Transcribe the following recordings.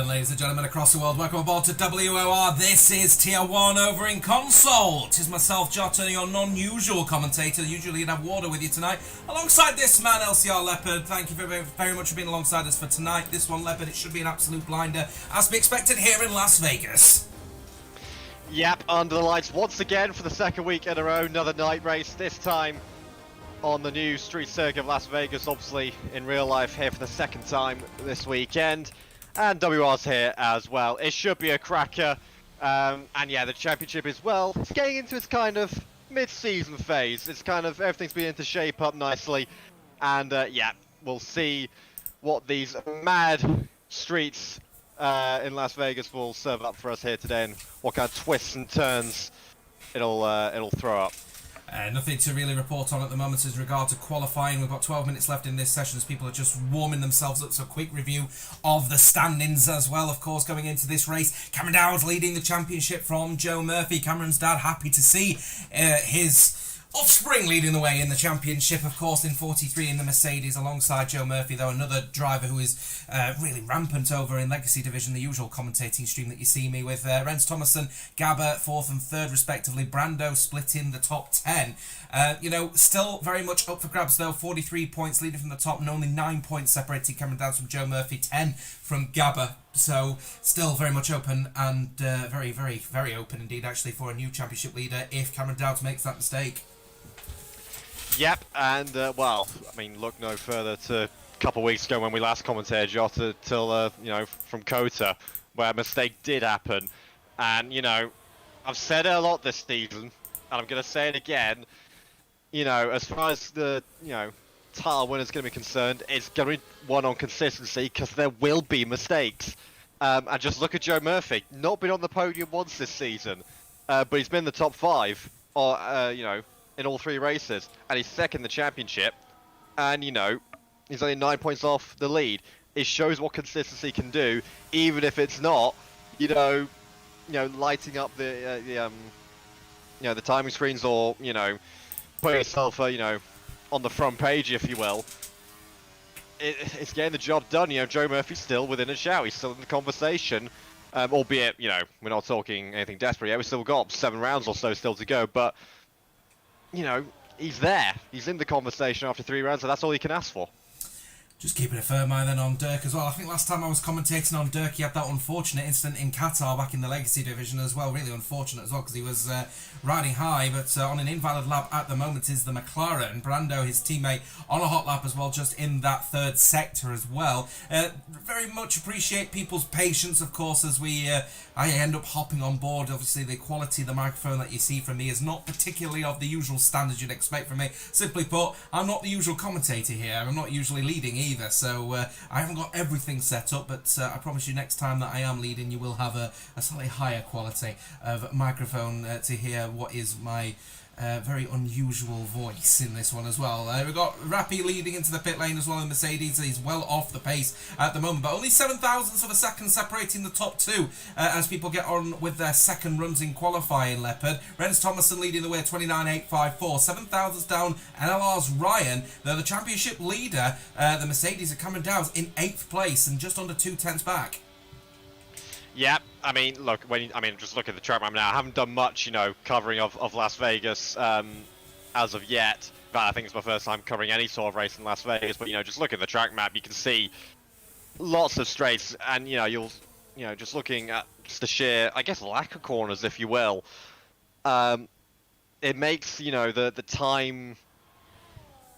Melbourne, ladies and gentlemen across the world. Welcome aboard to WOR. This is Tier 1 over in console. It is myself, Jota, your non-usual commentator. Usually you'd have Warder with you tonight. Alongside this man, LCR Leopard. Thank you very much for being alongside us for tonight. This one, Leopard, it should be an absolute blinder, as be expected here in Las Vegas. Yep, under the lights once again for the second week in a row. Another night race, this time on the new street circuit of Las Vegas, obviously in real life here for the second time this weekend. And WR's here as well. It should be a cracker. And yeah, the championship is, well, it's getting into its kind of mid-season phase. It's kind of, everything's beginning to shape up nicely. And yeah, we'll see what these mad streets in Las Vegas will serve up for us here today, and what kind of twists and turns it'll throw up. Nothing to really report on at the moment as regard to qualifying. We've got 12 minutes left in this session as people are just warming themselves up. So a quick review of the standings as well, of course, going into this race. Cameron Dowd's leading the championship from Joe Murphy. Cameron's dad happy to see his offspring leading the way in the championship, of course, in 43 in the Mercedes alongside Joe Murphy, though another driver who is really rampant over in Legacy Division, the usual commentating stream that you see me with. Rens Thomason, Gabba, 4th and 3rd respectively. Brando splitting the top 10. Still very much up for grabs though. 43 points leading from the top and only 9 points separating Cameron Dowd from Joe Murphy, 10 from Gabba. So still very much open and very, very, very open indeed actually for a new championship leader if Cameron Dowd makes that mistake. Yep, and well, I mean, look no further to a couple of weeks ago when we last commentated, Jota, till from Kota, where a mistake did happen. And I've said it a lot this season, and I'm going to say it again. As far as the title winner's going to be concerned, it's going to be one on consistency, because there will be mistakes. And just look at Joe Murphy, not been on the podium once this season, but he's been in the top 5, or in all 3 races, and he's second in the championship, and he's only 9 points off the lead. It shows what consistency can do, even if it's not lighting up the timing screens, or putting yourself on the front page, if you will. It's getting the job done. Joe Murphy's still within a shout. He's still in the conversation, albeit we're not talking anything desperate yet. We've still got 7 rounds or so still to go, but he's there. He's in the conversation after 3 rounds, and that's all you can ask for. Just keeping a firm eye then on Dirk as well. I think last time I was commentating on Dirk, he had that unfortunate incident in Qatar back in the Legacy Division as well. Really unfortunate as well, because he was riding high, but on an invalid lap at the moment is the McLaren. Brando, his teammate, on a hot lap as well, just in that 3rd sector as well. Very much appreciate people's patience, of course, as I end up hopping on board. Obviously, the quality of the microphone that you see from me is not particularly of the usual standards you'd expect from me. Simply put, I'm not the usual commentator here. I'm not usually leading either, so I haven't got everything set up, but I promise you next time that I am leading, you will have a slightly higher quality of microphone to hear what is my very unusual voice in this one as well. We've got Rappy leading into the pit lane as well in Mercedes. He's well off the pace at the moment, but only 7 thousandths of a second separating the top 2 as people get on with their second runs in qualifying, Leopard. Rens Thomason leading the way at 29.854. 7 thousandths down NLR's Ryan. They're the championship leader. The Mercedes are Cameron Dowd in 8th place and just under 2 tenths back. Yeah, I mean, look, just look at the track map now. I haven't done much, covering of Las Vegas as of yet. But I think it's my first time covering any sort of race in Las Vegas. But just look at the track map, you can see lots of straights, and just looking at just the sheer, I guess, lack of corners, if you will. It makes the time.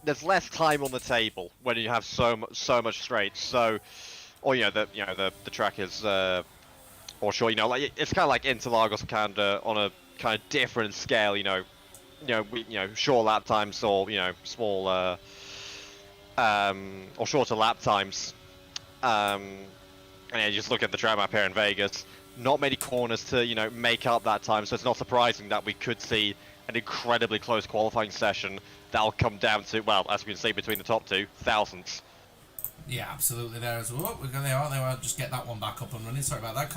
There's less time on the table when you have so much straights. So, or the track is. Or sure, it's kind of like Interlagos and Canada on a kind of different scale, short lap times, or small or shorter lap times. And yeah, just look at the track map here in Vegas. Not many corners to make up that time, so it's not surprising that we could see an incredibly close qualifying session that'll come down to, well, as we can see, between the top 2 thousandths. Yeah, absolutely there as well. We're going to just get that one back up and running. Sorry about that.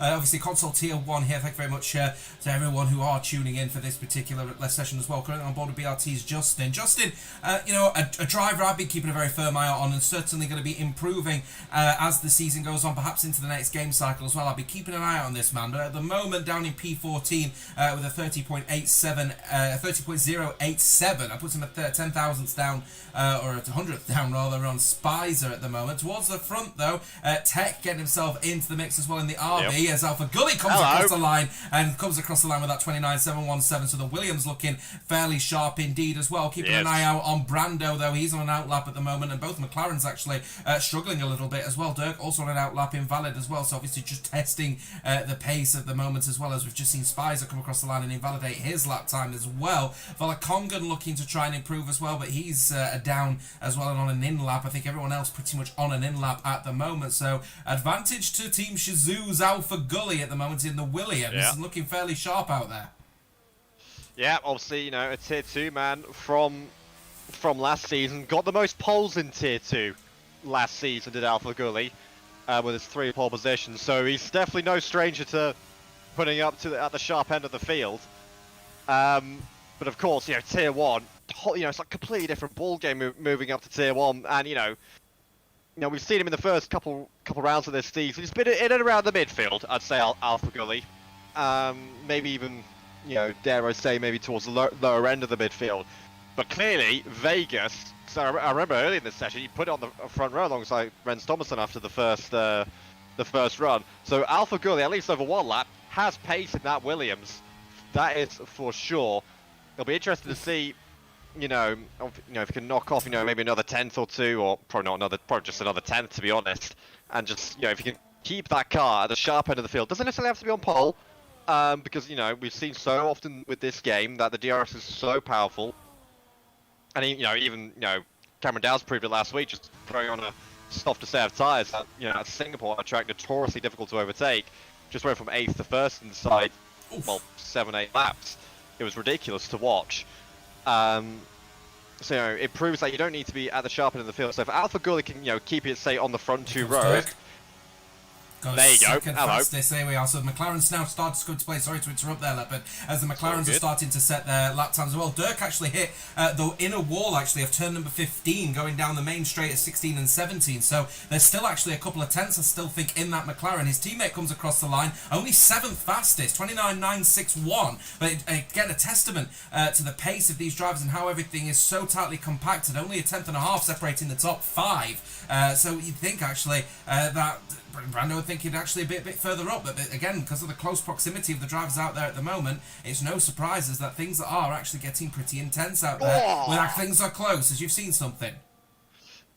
Obviously, console tier 1 here. Thank you very much to everyone who are tuning in for this particular session as well. Currently on board with BRT's Justin. Justin, a driver I've been keeping a very firm eye on and certainly going to be improving as the season goes on, perhaps into the next game cycle as well. I'll be keeping an eye on this man, but at the moment down in P14 with a 30.087, I put him at 10 thousandths down, or at 100th down rather, on Spicer at the moment. Towards the front though, Tech getting himself into the mix as well in the RB as Alpha Gully comes across the line and comes across the line with that 29.717. So the Williams looking fairly sharp indeed as well. Keeping an eye out on Brando though, he's on an outlap at the moment, and both McLarens actually struggling a little bit as well. Dirk also on an outlap invalid as well, so obviously just testing the pace at the moment, as well as we've just seen Spicer come across the line and invalidate his lap time as well. Valakongan looking to try and improve as well, but he's down as well and on an in lap. I think everyone else pretty much on an in lap at the moment, so advantage to Team Shazoo's Alpha Gully at the moment in the Williams, looking fairly sharp out there. Yeah, obviously, a tier 2 man from last season, got the most poles in tier 2 last season, did Alpha Gully, with his 3 pole positions, so he's definitely no stranger to putting up to at the sharp end of the field. But of course, tier 1, it's like a completely different ball game moving up to tier 1, and we've seen him in the first couple rounds of this season. He's been in and around the midfield, I'd say, Alpha Gully. Maybe even, dare I say, maybe towards the lower end of the midfield. But clearly, Vegas, so I remember early in this session, he put it on the front row alongside Renz Thomason after the first run. So Alpha Gully, at least over one lap, has pace in that Williams. That is for sure. It'll be interesting to see, if he can knock off, maybe another 10th or 2, or probably just another 10th, to be honest. And just, if he can keep that car at the sharp end of the field. Doesn't necessarily have to be on pole, because, we've seen so often with this game that the DRS is so powerful. And, even Cameron Dow's proved it last week, just throwing on a softer set of tyres at Singapore, a track notoriously difficult to overtake. Just went from 8th to 1st inside, 7-8 laps. It was ridiculous to watch. So it proves that you don't need to be at the sharp end of the field. So if Alpha Gully can keep it, say, on the front 2 rows. There you go. Hello. There we are. So the McLaren's now started to come into play. Sorry to interrupt there, but as the McLarens are starting to set their lap times as well, Dirk actually hit the inner wall actually of turn number 15, going down the main straight at 16 and 17. So there's still actually a couple of tenths, I still think, in that McLaren. His teammate comes across the line, only 7th fastest, 29.961. But again, a testament to the pace of these drivers and how everything is so tightly compacted. Only a 10th and a half separating the top 5. So you'd think actually that Brando would think he'd actually a bit further up, but again, because of the close proximity of the drivers out there at the moment, it's no surprises that things are actually getting pretty intense out there. When things are close, as you've seen something.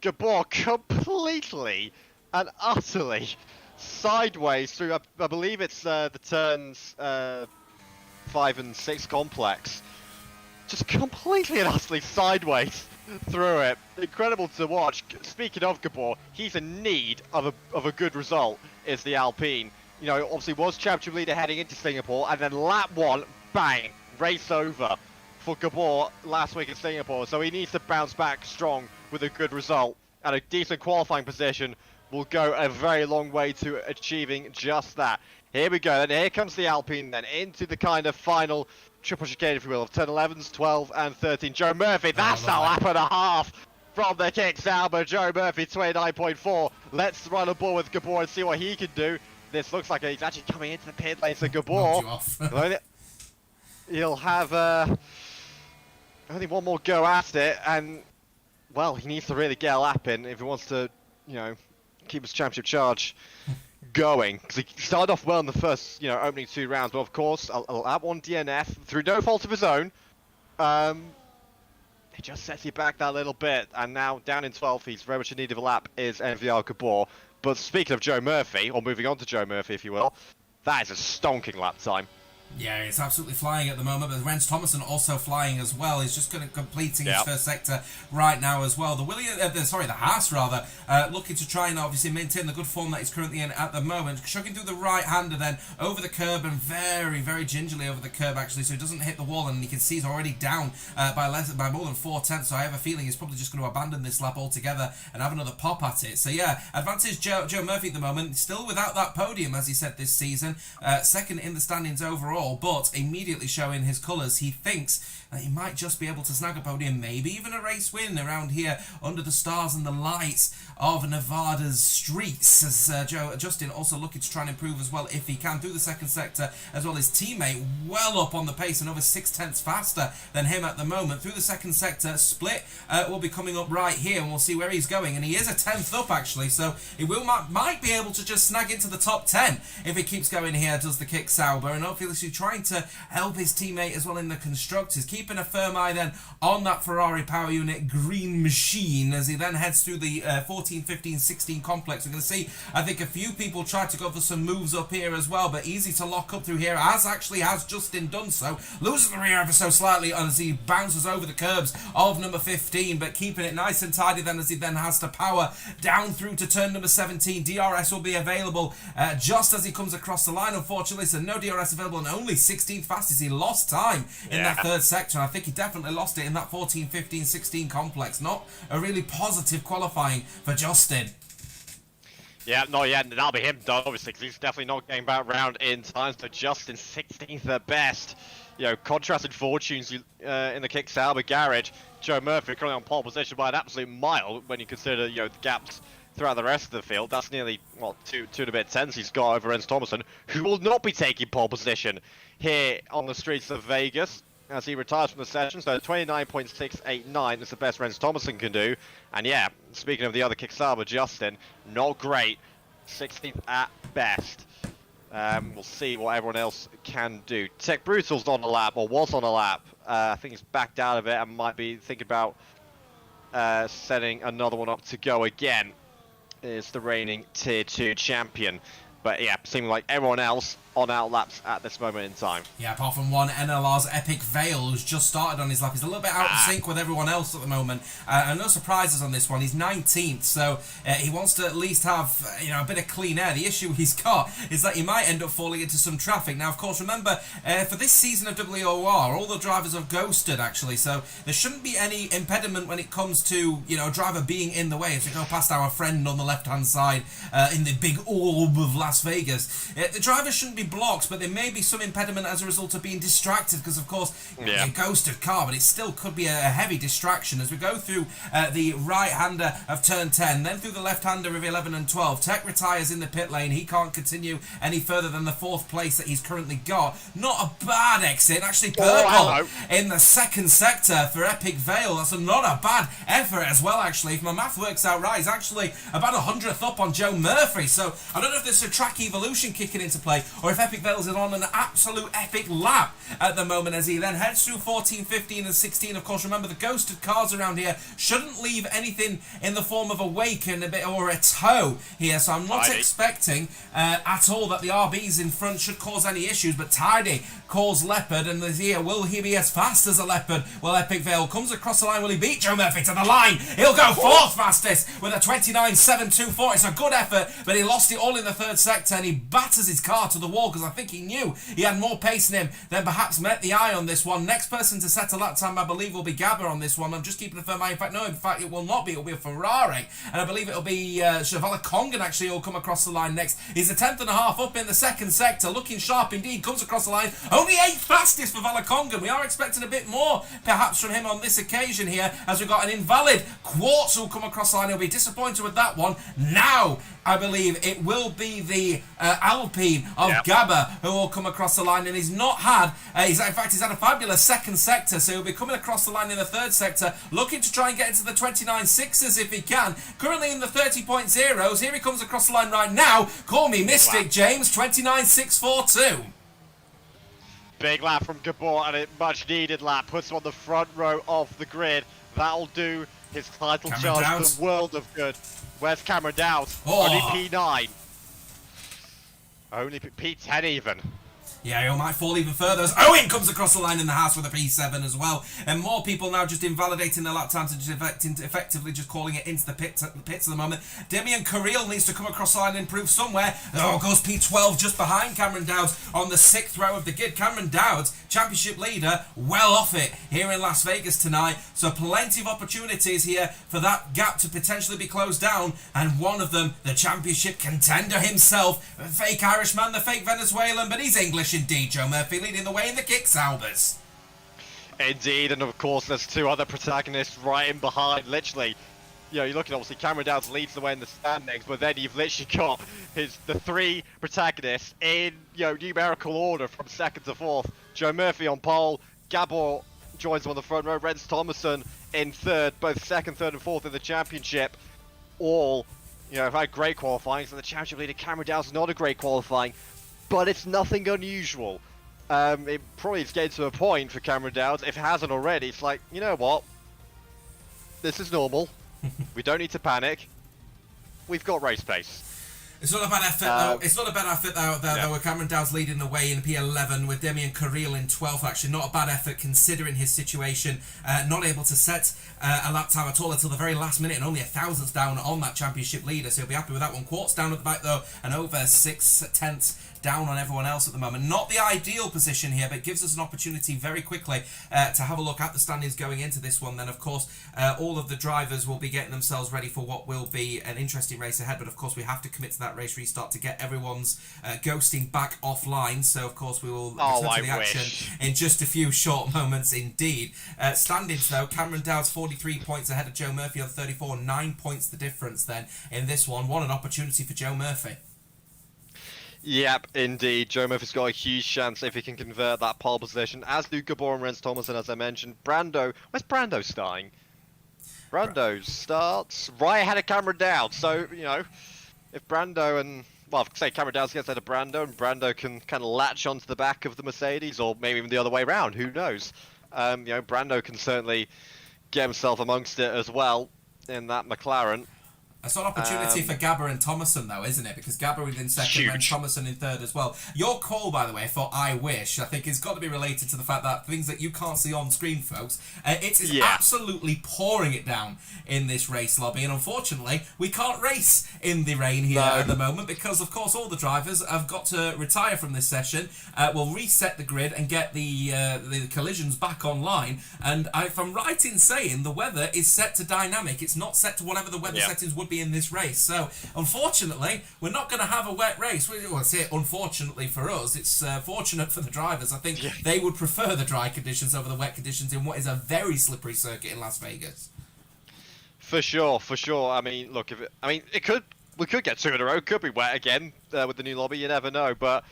Gabor completely and utterly sideways through, I believe it's the turns 5 and 6 complex. Just completely and utterly sideways through it. Incredible to watch. Speaking of Gabor, he's in need of a good result, is the Alpine. Obviously was championship leader heading into Singapore, and then lap 1, bang, race over for Gabor last week in Singapore. So he needs to bounce back strong with a good result, and a decent qualifying position will go a very long way to achieving just that. Here we go, and here comes the Alpine then into the kind of final triple chicane, if you will, of turn 11s, 12 and 13. Joe Murphy, that's a lap and a half from the kicks out, but Joe Murphy, 29.4. Let's run a ball with Gabor and see what he can do. This looks like he's actually coming into the pit lane, so Gabor, he'll have only one more go at it, and, well, he needs to really get a lap in if he wants to, keep his championship charge going, because he started off well in the first, opening 2 rounds, but of course, a lap 1 DNF through no fault of his own. It just sets you back that little bit, and now down in 12th, he's very much in need of a lap, is NVR Gabor. But speaking of Joe Murphy, or moving on to Joe Murphy, if you will, that is a stonking lap time. Yeah, it's absolutely flying at the moment, but Rens Thomason also flying as well. He's just completing his first sector right now as well. The Haas rather, looking to try and obviously maintain the good form that he's currently in at the moment. Chugging through the right-hander then over the curb and very, very gingerly over the curb actually, so he doesn't hit the wall, and you can see he's already down by more than 4/10. So I have a feeling he's probably just going to abandon this lap altogether and have another pop at it. So yeah, advantage Joe Murphy at the moment, still without that podium as he said this season, second in the standings overall. But immediately showing his colours, he thinks that he might just be able to snag a podium, maybe even a race win around here under the stars and the lights of Nevada's streets, as Justin also looking to try and improve as well if he can through the second sector, as well his teammate well up on the pace and over 6/10 faster than him at the moment through the second sector. Split will be coming up right here, and we'll see where he's going, and he is a 10th up actually, so he might be able to just snag into the top 10 if he keeps going here, does the kick Sauber, and obviously trying to help his teammate as well in the constructors, keeping a firm eye then on that Ferrari power unit green machine as he then heads through the 14, 15, 16 complex. We're going to see, I think, a few people try to go for some moves up here as well, but easy to lock up through here, as actually has Justin done so. Loses the rear ever so slightly as he bounces over the curbs of number 15, but keeping it nice and tidy then as he then has to power down through to turn number 17. DRS will be available just as he comes across the line, unfortunately, so no DRS available, and only 16th fastest. He lost time in that third sector, and I think he definitely lost it in that 14, 15, 16 complex. Not a really positive qualifying for Justin. Yeah, no, yeah, that'll be him done, obviously, because he's definitely not getting back round in time. So Justin 16th at best. You know, contrasted fortunes in the kick Sauber garage. Joe Murphy currently on pole position by an absolute mile when you consider, you know, the gaps throughout the rest of the field. That's nearly, well, two and a bit tenths he's got over Rens Thomason, who will not be taking pole position here on the streets of Vegas as he retires from the session. So 29.689 is the best Rens Thomason can do. And yeah, speaking of the other kick Sauber, Justin, not great. 16th at best. We'll see what everyone else can do. Tech Brutal's on a lap, or was on a lap. I think he's backed out of it and might be thinking about setting another one up to go again. Is the reigning Tier 2 champion. But yeah, seeming like everyone else on out laps at this moment in time. Yeah, apart from one, NLR's Epic Veil, who's just started on his lap. He's a little bit out of sync with everyone else at the moment. And no surprises on this one. He's 19th, so he wants to at least have a bit of clean air. The issue he's got is that he might end up falling into some traffic. Now, of course, remember, for this season of WOR, all the drivers have ghosted, actually, so there shouldn't be any impediment when it comes to, a driver being in the way as we go past our friend on the left-hand side in the big orb of Las Vegas. The drivers shouldn't be blocked, but there may be some impediment as a result of being distracted, because of course a ghosted car, but it still could be a heavy distraction as we go through the right-hander of turn 10, then through the left-hander of 11 and 12. Tech retires in the pit lane. He can't continue any further than the 4th place that he's currently got. Not a bad exit, actually purple in the second sector for Epic Veil. That's not a bad effort as well, actually. If my math works out right, he's actually about 100th up on Joe Murphy, so I don't know if there's a track evolution kicking into play, or if Epic Veils is on an absolute epic lap at the moment as he then heads through 14, 15 and 16. Of course, remember, the ghosted cars around here shouldn't leave anything in the form of a wake and a bit or a tow here, so I'm not expecting at all that the RBs in front should cause any issues, but Tidy calls Leopard, and there's here, will he be as fast as a Leopard? Well, Epic Veil comes across the line. Will he beat Joe Murphy to the line? He'll go 4th fastest with a 29.724. It's a good effort, but he lost it all in the 3rd sector, and he batters his car to the wall because I think he knew he had more pace in him than perhaps met the eye on this one. Next person to set a lap time, I believe, will be Gabba on this one. I'm just keeping a firm eye. In fact, it will not be. It will be a Ferrari, and I believe it'll be Chavala Kongan actually will come across the line next. He's a 10th and a half up in the 2nd sector, looking sharp indeed. Comes across the line, only 8th fastest for Valakongan. We are expecting a bit more perhaps from him on this occasion here, as we've got an invalid Quartz who'll come across the line. He'll be disappointed with that one. Now I believe it will be the Alpine of Gabba who will come across the line, and he's not had, he's had a fabulous 2nd sector, so he'll be coming across the line in the 3rd sector, looking to try and get into the 29.6s if he can. Currently in the 30.0s, here he comes across the line right now. Call me Mystic, James, 29.642. Big lap from Gabor, and a much needed lap, puts him on the front row of the grid. That'll do his title charge the world of good. Where's Cameron Dowd? Only P9. Only P10 even. Yeah, he might fall even further as Owen comes across the line in the house with a P7 as well. And more people now just invalidating their lap times and just effectively just calling it into the pits at the moment. Damien Carril needs to come across the line and improve somewhere. Oh, goes P12 just behind Cameron Dowds on the 6th row of the grid. Cameron Dowds, championship leader, well off it here in Las Vegas tonight. So plenty of opportunities here for that gap to potentially be closed down. And one of them, the championship contender himself, fake Irishman, the fake Venezuelan, but he's English indeed, Joe Murphy, leading the way in the kick Saubers. Indeed, and of course there's two other protagonists right in behind, literally. You know, you're looking, obviously, Cameron Dowds leads the way in the standings, but then you've literally got the three protagonists in, numerical order from 2nd to 4th. Joe Murphy on pole, Gabor joins him on the front row, Rens Thomason in 3rd, both 2nd, 3rd and 4th in the championship. All, have had great qualifying, so the championship leader Cameron Dowds not a great qualifying, but it's nothing unusual. It probably is getting to a point for Cameron Dowds, if it hasn't already, it's like, you know what, this is normal. We don't need to panic. We've got race pace. It's not a bad effort though. It's not a bad effort though. With Cameron Dowds leading the way in P11 with Damien Carril in 12th. Actually, not a bad effort considering his situation. Not able to set a lap time at all until the very last minute, and only a thousandth down on that championship leader. So he'll be happy with that one. Quartz down at the back though, and over 6/10 down on everyone else at the moment. Not the ideal position here, but it gives us an opportunity very quickly to have a look at the standings going into this one. Then, of course, all of the drivers will be getting themselves ready for what will be an interesting race ahead. But, of course, we have to commit to that race restart to get everyone's ghosting back offline. So, of course, we will return to the action in just a few short moments indeed. Standings, though, Cameron Dowds 43 points ahead of Joe Murphy on 34. 9 points the difference then in this one. What an opportunity for Joe Murphy. Yep, indeed. Joe Murphy's got a huge chance if he can convert that pole position, as do Gabor and Rens Thomason, as I mentioned. Brando, where's Brando starting? Brando starts right ahead of Cameron Dowds. So, if Brando and, say Cameron Dowds gets ahead of Brando, and Brando can kind of latch onto the back of the Mercedes, or maybe even the other way around, who knows? Brando can certainly get himself amongst it as well in that McLaren. It's an opportunity for Gabor and Thomason, though, isn't it? Because Gabor is in 2nd and Thomason in 3rd as well. Your call, by the way, for I Wish, I think has got to be related to the fact that things that you can't see on screen, folks, it is absolutely pouring it down in this race lobby. And unfortunately, we can't race in the rain here at the moment because, of course, all the drivers have got to retire from this session. We'll reset the grid and get the collisions back online. And if I'm right in saying the weather is set to dynamic, it's not set to whatever the weather settings would be in this race. So unfortunately we're not going to have a wet race. Well, say unfortunately for us, it's fortunate for the drivers. I think they would prefer the dry conditions over the wet conditions in what is a very slippery circuit in Las Vegas. For sure. I mean, look, we could get 2 in a row. Could be wet again with the new lobby. You never know. But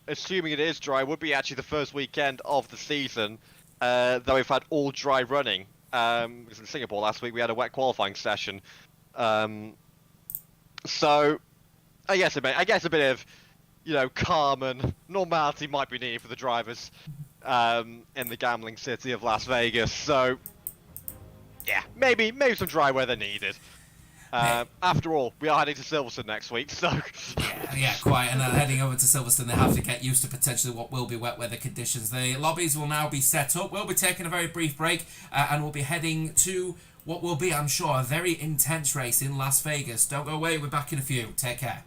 assuming it is dry, it would be actually the first weekend of the season that we've had all dry running. Because in Singapore last week we had a wet qualifying session. So I guess a bit of calm and normality might be needed for the drivers in the gambling city of Las Vegas. So yeah, maybe some dry weather needed. After all, we are heading to Silverstone next week, so yeah, quite. And heading over to Silverstone, they have to get used to potentially what will be wet weather conditions. The lobbies will now be set up. We'll be taking a very brief break, and we'll be heading to what will be, I'm sure, a very intense race in Las Vegas. Don't go away. We're back in a few. Take care.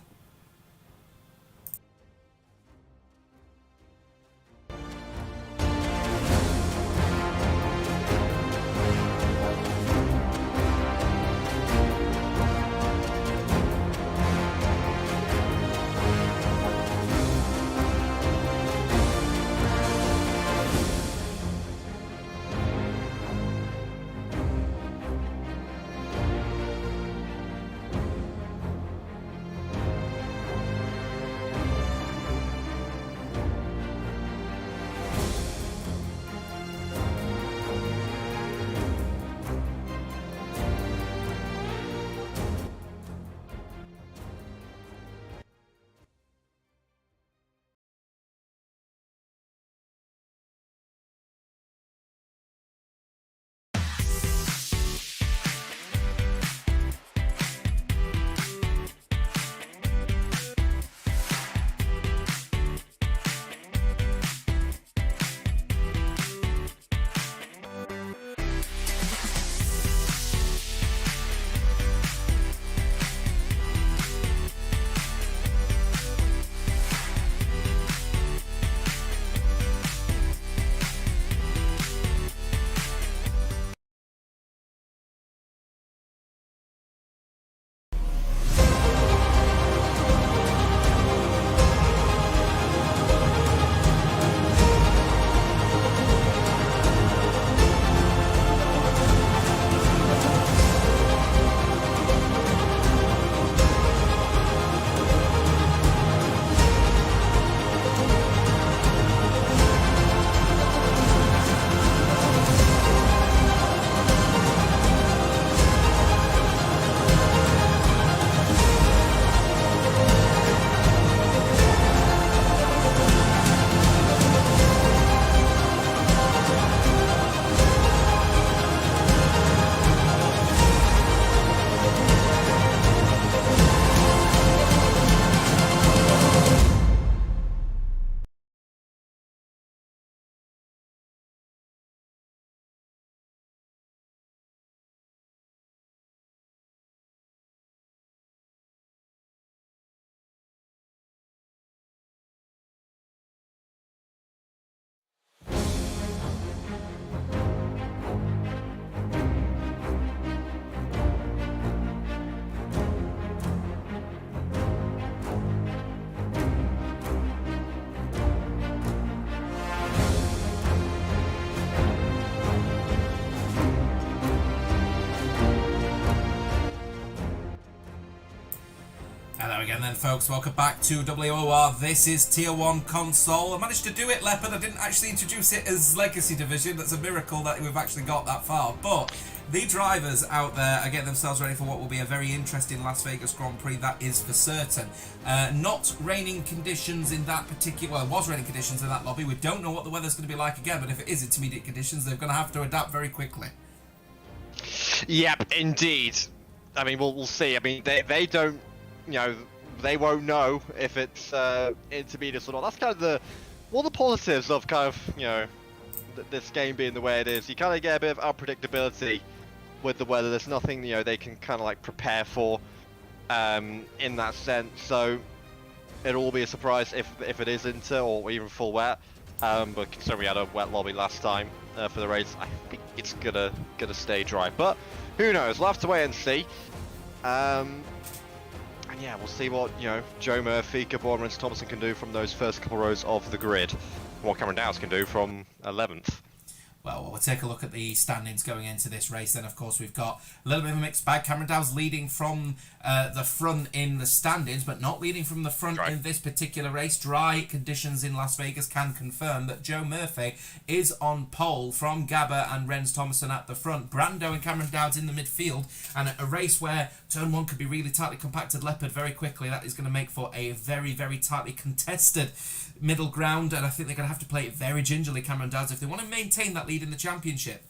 again then, folks. Welcome back to WOR. This is Tier 1 console. I managed to do it, Leopard. I didn't actually introduce it as Legacy Division. That's a miracle that we've actually got that far. But the drivers out there are getting themselves ready for what will be a very interesting Las Vegas Grand Prix, that is for certain. Not raining conditions in that particular... Well, it was raining conditions in that lobby. We don't know what the weather's going to be like again, but if it is intermediate conditions, they're going to have to adapt very quickly. Yep, indeed. I mean, we'll see. I mean, they don't... You know, they won't know if it's intermediate or not. That's kind of one of the positives of kind of, you know, this game being the way it is. You kind of get a bit of unpredictability with the weather. There's nothing, you know, they can kind of like prepare for in that sense. So it'll all be a surprise if it is inter or even full wet. But considering we had a wet lobby last time for the race, I think it's gonna stay dry. But who knows? We'll have to wait and see. And yeah, we'll see what, you know, Joe Murphy, Gabor and Rens Thomason can do from those first couple rows of the grid, and what Cameron Dowes can do from 11th. Well, we'll take a look at the standings going into this race. Then, of course, we've got a little bit of a mixed bag. Cameron Dowes leading from the front in the standings, but not leading from the front in this particular race. Dry conditions in Las Vegas can confirm that Joe Murphy is on pole from Gabba and Rens Thomason at the front. Brando and Cameron Dowes in the midfield. And a race where turn one could be really tightly compacted, Leopard, very quickly. That is going to make for a very, very tightly contested middle ground, and I think they're going to have to play it very gingerly, Cameron Dowes, if they want to maintain that lead in the championship.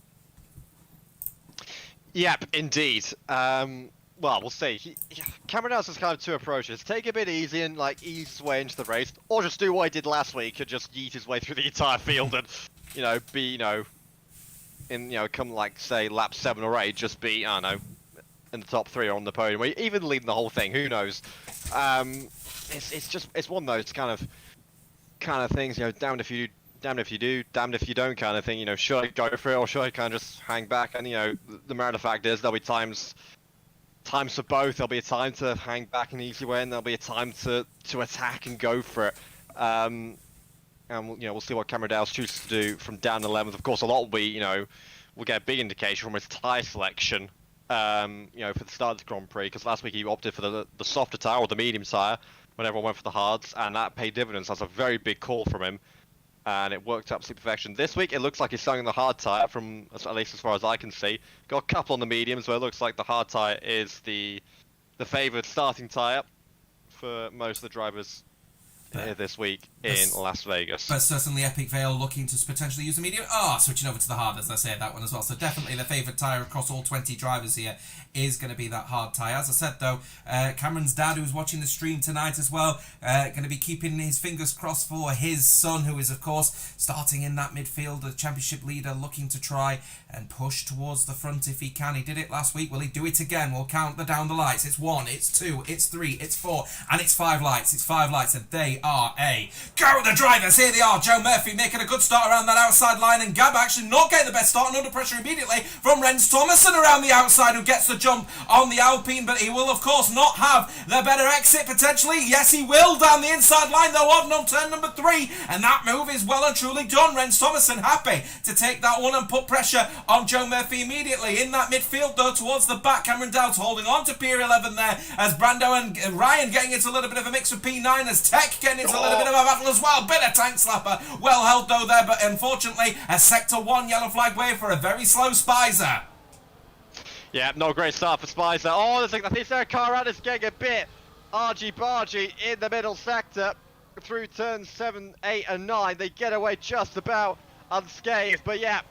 Yep, indeed. Well, we'll see. Cameron Dowes has kind of two approaches: take it a bit easy and like ease his way into the race, or just do what he did last week and just yeet his way through the entire field and, you know, be, you know, in, you know, come like say lap 7 or 8, just be, I don't know, in the top 3 or on the podium, or even leading the whole thing. Who knows? It's one of those kind of things, you know, damned if you do, damned if you don't kind of thing. You know, should I go for it or should I kind of just hang back? And, you know, the matter of fact is there'll be times for both. There'll be a time to hang back in an easy way, and there'll be a time to attack and go for it. And you know, we'll see what Cameron Dowes chooses to do from down the 11th. Of course, a lot will be, you know, we'll get a big indication from his tyre selection. You know, for the start of the Grand Prix, because last week he opted for the softer tyre or the medium tyre when everyone went for the hards, and that paid dividends. That's a very big call from him, and it worked to absolute perfection. This week it looks like he's selling the hard tyre, from at least as far as I can see. Got a couple on the mediums where it looks like the hard tyre is the favoured starting tyre for most of the drivers here this week in Las Vegas. But certainly Epic Vale looking to potentially use the medium. Switching over to the hard, as I say, that one as well. So definitely the favoured tyre across all 20 drivers here is going to be that hard tyre. As I said, though, Cameron's dad, who's watching the stream tonight as well, going to be keeping his fingers crossed for his son, who is, of course, starting in that midfield, the championship leader, looking to try and push towards the front if he can. He did it last week. Will he do it again? We'll count down the lights. It's 1, it's 2, it's 3, it's 4, and it's 5 lights. It's 5 lights, and they are a go. The drivers, here they are. Joe Murphy making a good start around that outside line, and Gab actually not getting the best start and under pressure immediately from Rens Thomason around the outside, who gets the jump on the Alpine, but he will of course not have the better exit potentially. Yes, he will down the inside line though on turn number 3, and that move is well and truly done. Rens Thomason happy to take that one and put pressure on Joe Murphy immediately. In that midfield though, towards the back, Cameron Dowes holding on to Pier 11 there, as Brando and Ryan getting into a little bit of a mix with P9, as Tech getting into a little bit of a battle as well. Bit of tank slapper, well held though there, but unfortunately a sector 1 yellow flag wave for a very slow Spicer. Yeah, not a great start for Spicer. Oh, there's a car out, it's getting a bit argy-bargy in the middle sector through turns 7, 8 and 9. They get away just about unscathed, but yeah,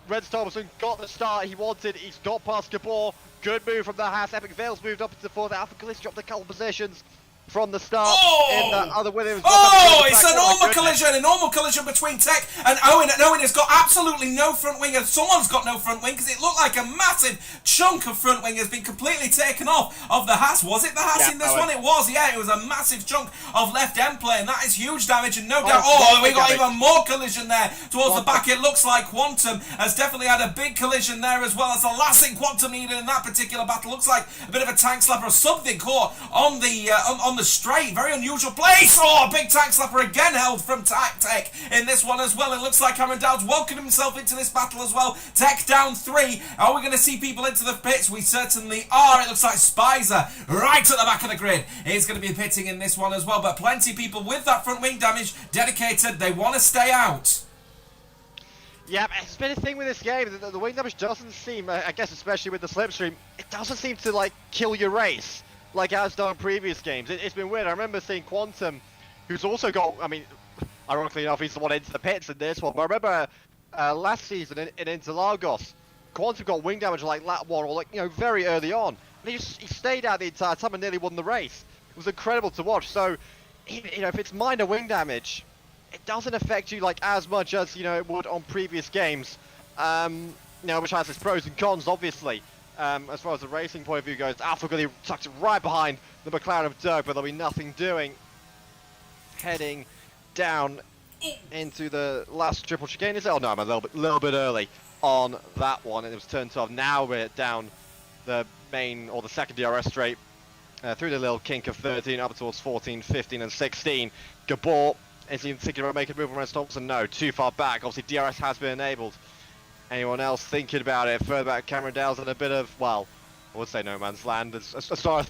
Rens Thomason got the start he wanted. He's got past Gabor. Good move from the Haas. Epic Vale's moved up into 4th. Alpha Collision dropped a couple positions from the start in the other Williams. It's a normal collision between Tech and Owen, and Owen has got absolutely no front wing, and someone's got no front wing, because it looked like a massive chunk of front wing has been completely taken off of the Haas. Was it the Haas in this one? It was, yeah, it was a massive chunk of left end play, and that is huge damage, and no doubt, we got even more collision there towards the back. It looks like Quantum has definitely had a big collision there, as well as the last thing Quantum needed in that particular battle. Looks like a bit of a tank slapper or something caught on the corners straight. Very unusual place. Oh, big tank slapper again held from Tech in this one as well. It looks like Cameron Dowd's welcomed himself into this battle as well. Tech down 3. Are we going to see people into the pits? We certainly are. It looks like Spicer right at the back of the grid is going to be pitting in this one as well. But plenty of people with that front wing damage dedicated. They want to stay out. Yeah, it's been a thing with this game. The wing damage doesn't seem, I guess especially with the slipstream, it doesn't seem to like kill your race like it has done in previous games. It's been weird. I remember seeing Quantum, who's also got, I mean, ironically enough, he's the one into the pits in this one. But I remember last season in Interlagos, Quantum got wing damage like lap 1 or like, you know, very early on. And he stayed out the entire time and nearly won the race. It was incredible to watch. So, you know, if it's minor wing damage, it doesn't affect you like as much as, you know, it would on previous games. You know, which has its pros and cons, obviously. As far as the racing point of view goes, Alpha Gully tucked right behind the McLaren of Dirk, but there'll be nothing doing. Heading down into the last triple chicane. Is it? Oh no, I'm a little bit early on that one, and it was turned off. Now we're down the main or the second DRS straight through the little kink of 13 up towards 14, 15, and 16. Gabor. Is he thinking about making a move on Rance Thompson? No, too far back. Obviously, DRS has been enabled. Anyone else thinking about it? Further back, Cameron Dow's in a bit of, well, I would say no man's land. Sorry,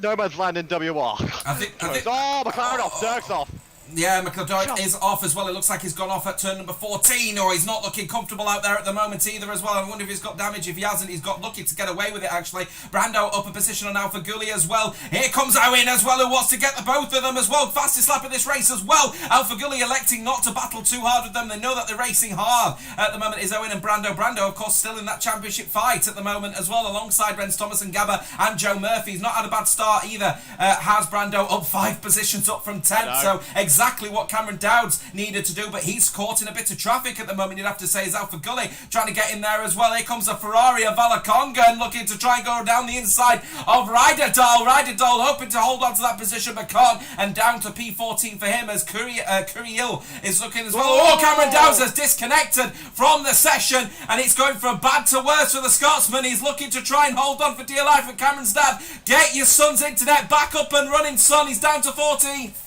no man's land in WR. I think oh, McLaren off, Dirk's off. Yeah, McLeod is off as well. It looks like he's gone off at turn number 14, or he's not looking comfortable out there at the moment either as well. I wonder if he's got damage. If he hasn't, he's got lucky to get away with it, actually. Brando up a position on Alpha Gully as well. Here comes Owen as well, who wants to get the both of them as well. Fastest lap of this race as well. Alpha Gully electing not to battle too hard with them. They know that they're racing hard. At the moment is Owen and Brando. Brando, of course, still in that championship fight at the moment as well, alongside Rens Thomas and Gabba and Joe Murphy. He's not had a bad start either. Has Brando up 5 positions up from 10th. So exactly what Cameron Dowd's needed to do, but he's caught in a bit of traffic at the moment, you'd have to say, is Alpha Gully trying to get in there as well. Here comes a Ferrari of Valaconga and looking to try and go down the inside of Ryderdal. Ryderdal hoping to hold on to that position, but can't, and down to P14 for him as Curiel is looking as well. Oh, Cameron Dowd has disconnected from the session, and it's going from bad to worse for the Scotsman. He's looking to try and hold on for dear life, and Cameron's dad, get your son's internet back up and running, son. He's down to 14th.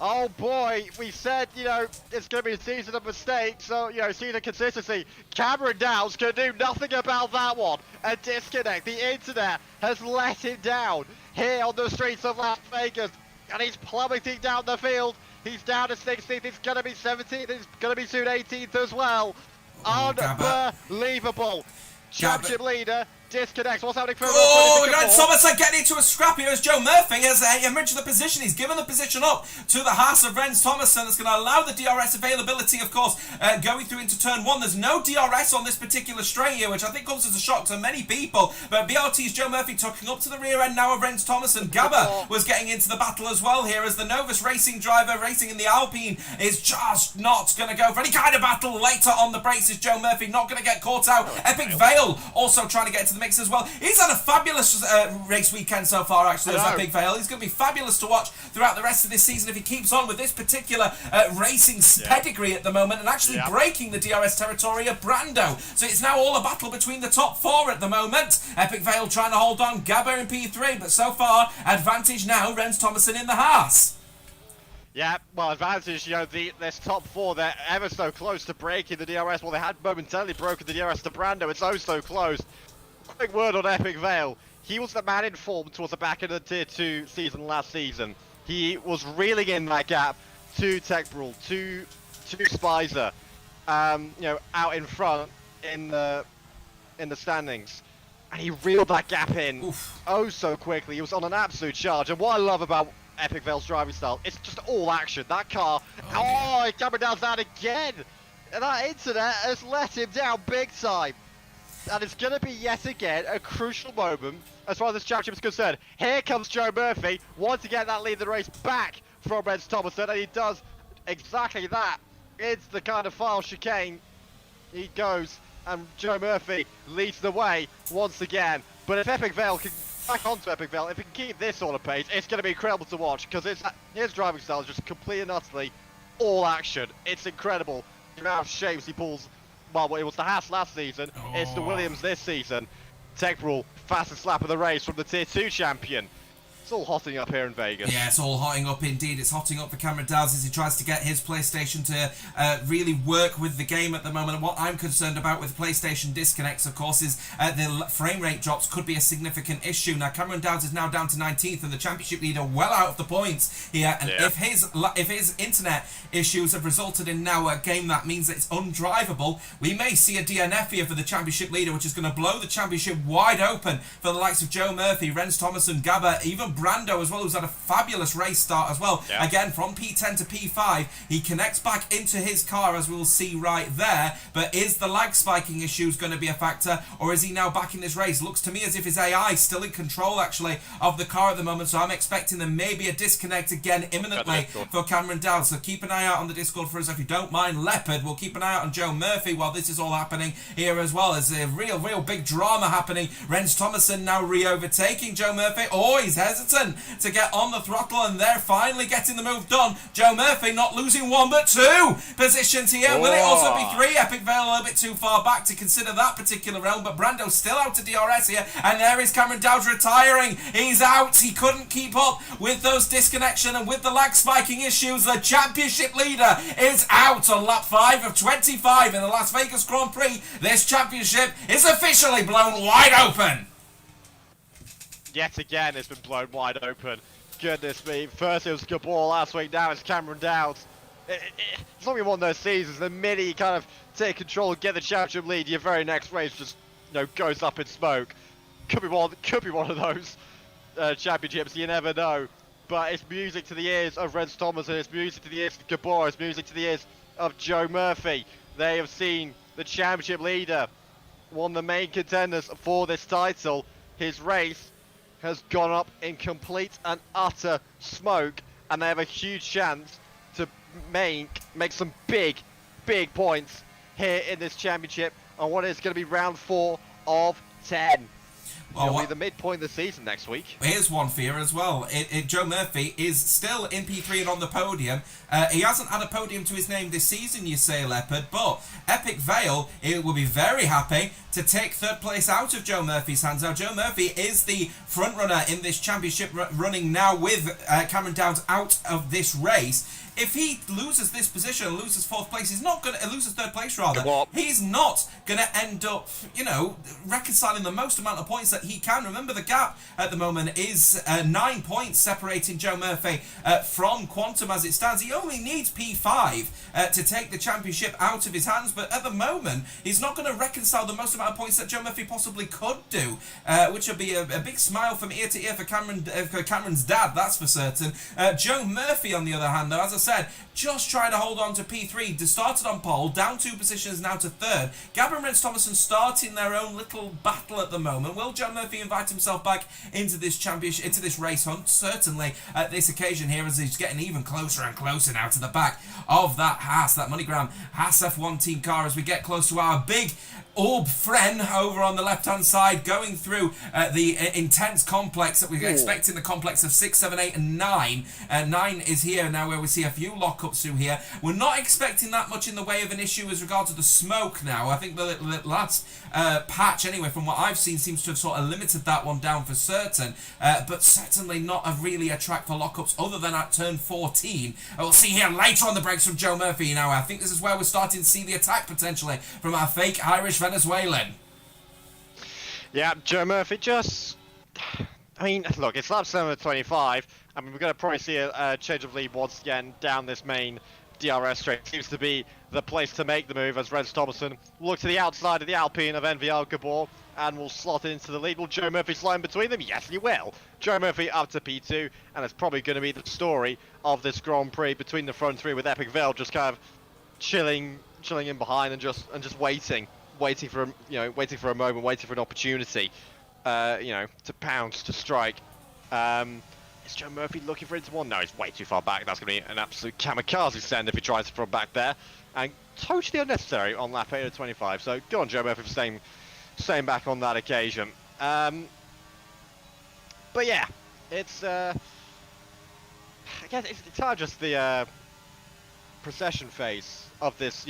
Oh boy, we said, you know, it's going to be a season of mistakes, so, you know, season of consistency. Cameron Dowd's going to do nothing about that one. A disconnect. The internet has let him down here on the streets of Las Vegas, and he's plummeting down the field. He's down to 16th, he's going to be 17th, he's going to be soon 18th as well. Unbelievable. Championship leader disconnects. What's happening further? Oh, Rance Thomas getting into a scrap here as Joe Murphy has emerged the position. He's given the position up to the Haas of Rens Thomason. That's going to allow the DRS availability, of course, going through into turn 1. There's no DRS on this particular straight here, which I think comes as a shock to many people. But BRT's Joe Murphy tucking up to the rear end now of Rens Thomason. Gabba was getting into the battle as well here as the Novus racing driver racing in the Alpine is just not going to go for any kind of battle later on the braces. Joe Murphy not going to get caught out. Epic Vale also trying to get into the mix as well. He's had a fabulous race weekend so far, actually, as Epic Vale. He's going to be fabulous to watch throughout the rest of this season if he keeps on with this particular racing pedigree at the moment and actually breaking the DRS territory of Brando. So it's now all a battle between the top 4 at the moment. Epic Vale trying to hold on, Gabba in P3, but so far, advantage now, Rens Thomason in the Haas. Yeah, well, advantage, you know, this top 4, they're ever so close to breaking the DRS. Well, they had momentarily broken the DRS to Brando. It's oh so close. Quick word on Epic Vale. He was the man in form towards the back of the Tier 2 season last season. He was reeling in that gap to Techbrul, to Spicer, you know, out in front in the standings. And he reeled that gap in oh so quickly. He was on an absolute charge. And what I love about Epic Vale's driving style, it's just all action. That car, he Cameron Dowd's down again. And that internet has let him down big time. And it's going to be yet again a crucial moment as far as this championship is concerned. Here comes Joe Murphy, wants to get that lead of the race back from Rens Thomason, and he does exactly that. It's the kind of final chicane he goes, and Joe Murphy leads the way once again. But if Epic Vale can back onto Epic Vale, if he can keep this sort of pace, it's going to be incredible to watch because his driving style is just completely and utterly all action. It's incredible the amount of shapes he pulls. Well, it was the Haas last season, it's the Williams this season. Techbrul, fastest lap of the race from the Tier 2 champion. It's all hotting up here in Vegas. Yeah, it's all hotting up indeed. It's hotting up for Cameron Dowds as he tries to get his PlayStation to really work with the game at the moment. And what I'm concerned about with PlayStation disconnects, of course, is the frame rate drops could be a significant issue. Now, Cameron Dowds is now down to 19th and the championship leader well out of the points here. And if his internet issues have resulted in now a game that means that it's undrivable, we may see a DNF here for the championship leader, which is going to blow the championship wide open for the likes of Joe Murphy, Renz Thomason, Gabba, even Brando as well, who's had a fabulous race start as well. Yeah. Again, from P10 to P5, he connects back into his car, as we'll see right there. But is the lag spiking issues going to be a factor, or is he now back in this race? Looks to me as if his AI is still in control, actually, of the car at the moment. So I'm expecting there may be a disconnect again imminently for Cameron Dowds. So keep an eye out on the Discord for us if you don't mind. Leopard, we'll keep an eye out on Joe Murphy while this is all happening here as well. There's a real big drama happening. Renz Thomason now re-overtaking Joe Murphy. Oh, he's hesitant to get on the throttle, and they're finally getting the move done. Joe Murphy not losing one but two positions here. Will it also be three? Epic Vale a little bit too far back to consider that particular realm, but Brando's still out to DRS here, and there is Cameron Dowds retiring. He's out. He couldn't keep up with those disconnection and with the lag spiking issues. The championship leader is out on lap 5 of 25 in the Las Vegas Grand Prix. This championship is officially blown wide open. Yet again, it's been blown wide open. Goodness me. First it was Gabor last week, now it's Cameron Dowds. It's not been one of those seasons. The minute you kind of take control and get the championship lead, your very next race just goes up in smoke. Could be one of those championships, you never know. But it's music to the ears of Renz Thomason, it's music to the ears of Gabor, it's music to the ears of Joe Murphy. They have seen the championship leader, one of the main contenders for this title. His race has gone up in complete and utter smoke, and they have a huge chance to make some big points here in this championship on what is going to be round 4 of 10. It'll be the midpoint of the season next week. Here's one fear as well. Joe Murphy is still in P3 and on the podium. He hasn't had a podium to his name this season, you say, Leopard, but Epic Vale will be very happy to take third place out of Joe Murphy's hands. Now, Joe Murphy is the front runner in this championship running now with Cameron Dowds out of this race. If he loses this position and loses fourth place, he's not going to loses third place rather. He's not going to end up, reconciling the most amount of points that he can. Remember, the gap at the moment is 9 points separating Joe Murphy from Quantum as it stands. He only needs P5 to take the championship out of his hands, but at the moment, he's not going to reconcile the most amount of points that Joe Murphy possibly could do, which would be a big smile from ear to ear for Cameron's dad, that's for certain. Joe Murphy, on the other hand, though, as I said, just trying to hold on to P3. Started on pole, down 2 positions now to third. Gabba and Renz Thomason starting their own little battle at the moment. Will Joe Murphy invite himself back into this championship, into this race hunt? Certainly at this occasion here, as he's getting even closer and closer now to the back of that Haas, that MoneyGram Haas F1 team car, as we get close to our big Orb Fren over on the left-hand side, going through the intense complex that we're expecting, the complex of 6, 7, 8 and 9. 9 is here now, where we see a few lockups through here. We're not expecting that much in the way of an issue as regards to the smoke now. I think the last patch, anyway, from what I've seen, seems to have sort of limited that one down for certain, but certainly not really a track for lockups other than at turn 14. We'll see here later on the brakes from Joe Murphy now. I think this is where we're starting to see the attack potentially from our fake Irish Venezuelan. Yeah, Joe Murphy just... I mean, look, it's lap 7 of 25. I mean, we're going to probably see a change of lead once again down this main DRS straight. Seems to be the place to make the move as Renz Thomason will look to the outside of the Alpine of NVR Gabor and will slot into the lead. Will Joe Murphy slide in between them? Yes, he will. Joe Murphy up to P2, and it's probably going to be the story of this Grand Prix between the front three, with Epic Vale just kind of chilling in behind and just waiting for a moment, waiting for an opportunity, to pounce, to strike. Is Joe Murphy looking for into one? No, he's way too far back. That's going to be an absolute kamikaze send if he tries from back there, and totally unnecessary on lap 8 of 25. So good on Joe Murphy for staying back on that occasion. But yeah, it's I guess it's kind of just the procession phase of this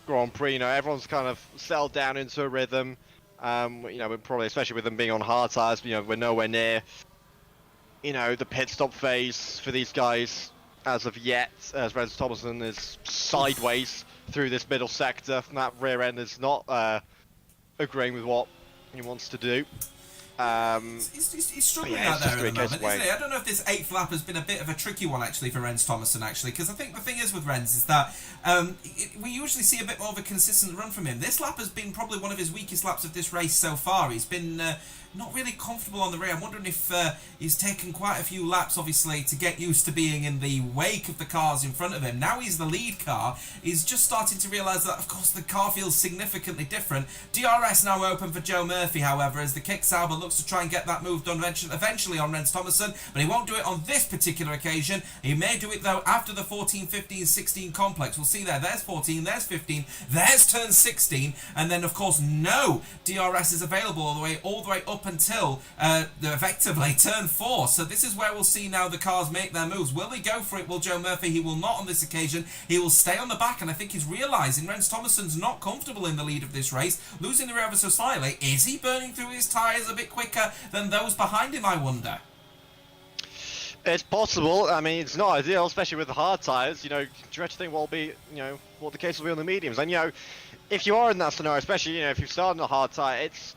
Grand Prix. Everyone's kind of settled down into a rhythm. We're probably, especially with them being on hard tires, we're nowhere near you know, the pit stop phase for these guys as of yet, as Renz Thomason is sideways through this middle sector. That rear end is not agreeing with what he wants to do. He's struggling out there at the moment, isn't he? I don't know if this 8th lap has been a bit of a tricky one actually for Renz Thomason actually, because I think the thing is with Renz is that we usually see a bit more of a consistent run from him. This lap has been probably one of his weakest laps of this race so far. He's been not really comfortable on the rear. I'm wondering if he's taken quite a few laps, obviously, to get used to being in the wake of the cars in front of him. Now he's the lead car. He's just starting to realise that, of course, the car feels significantly different. DRS now open for Joe Murphy, however, as the Kick Sauber looks to try and get that move done eventually on Renz Thomason, but he won't do it on this particular occasion. He may do it, though, after the 14, 15, 16 complex. We'll see there. There's 14, there's 15, there's turn 16, and then, of course, no DRS is available all the way up until effectively turn 4. So this is where we'll see now the cars make their moves. Will they go for it? Will Joe Murphy? He will not on this occasion. He will stay on the back, and I think he's realising Renz Thomason's not comfortable in the lead of this race, losing the rear ever so slightly. Is he burning through his tyres a bit quicker than those behind him, I wonder? It's possible. I mean, it's not ideal, especially with the hard tyres. You know, dread to think what will be, you know, what the case will be on the mediums. And, you know, if you are in that scenario, especially, you know, if you start on a hard tyre, it's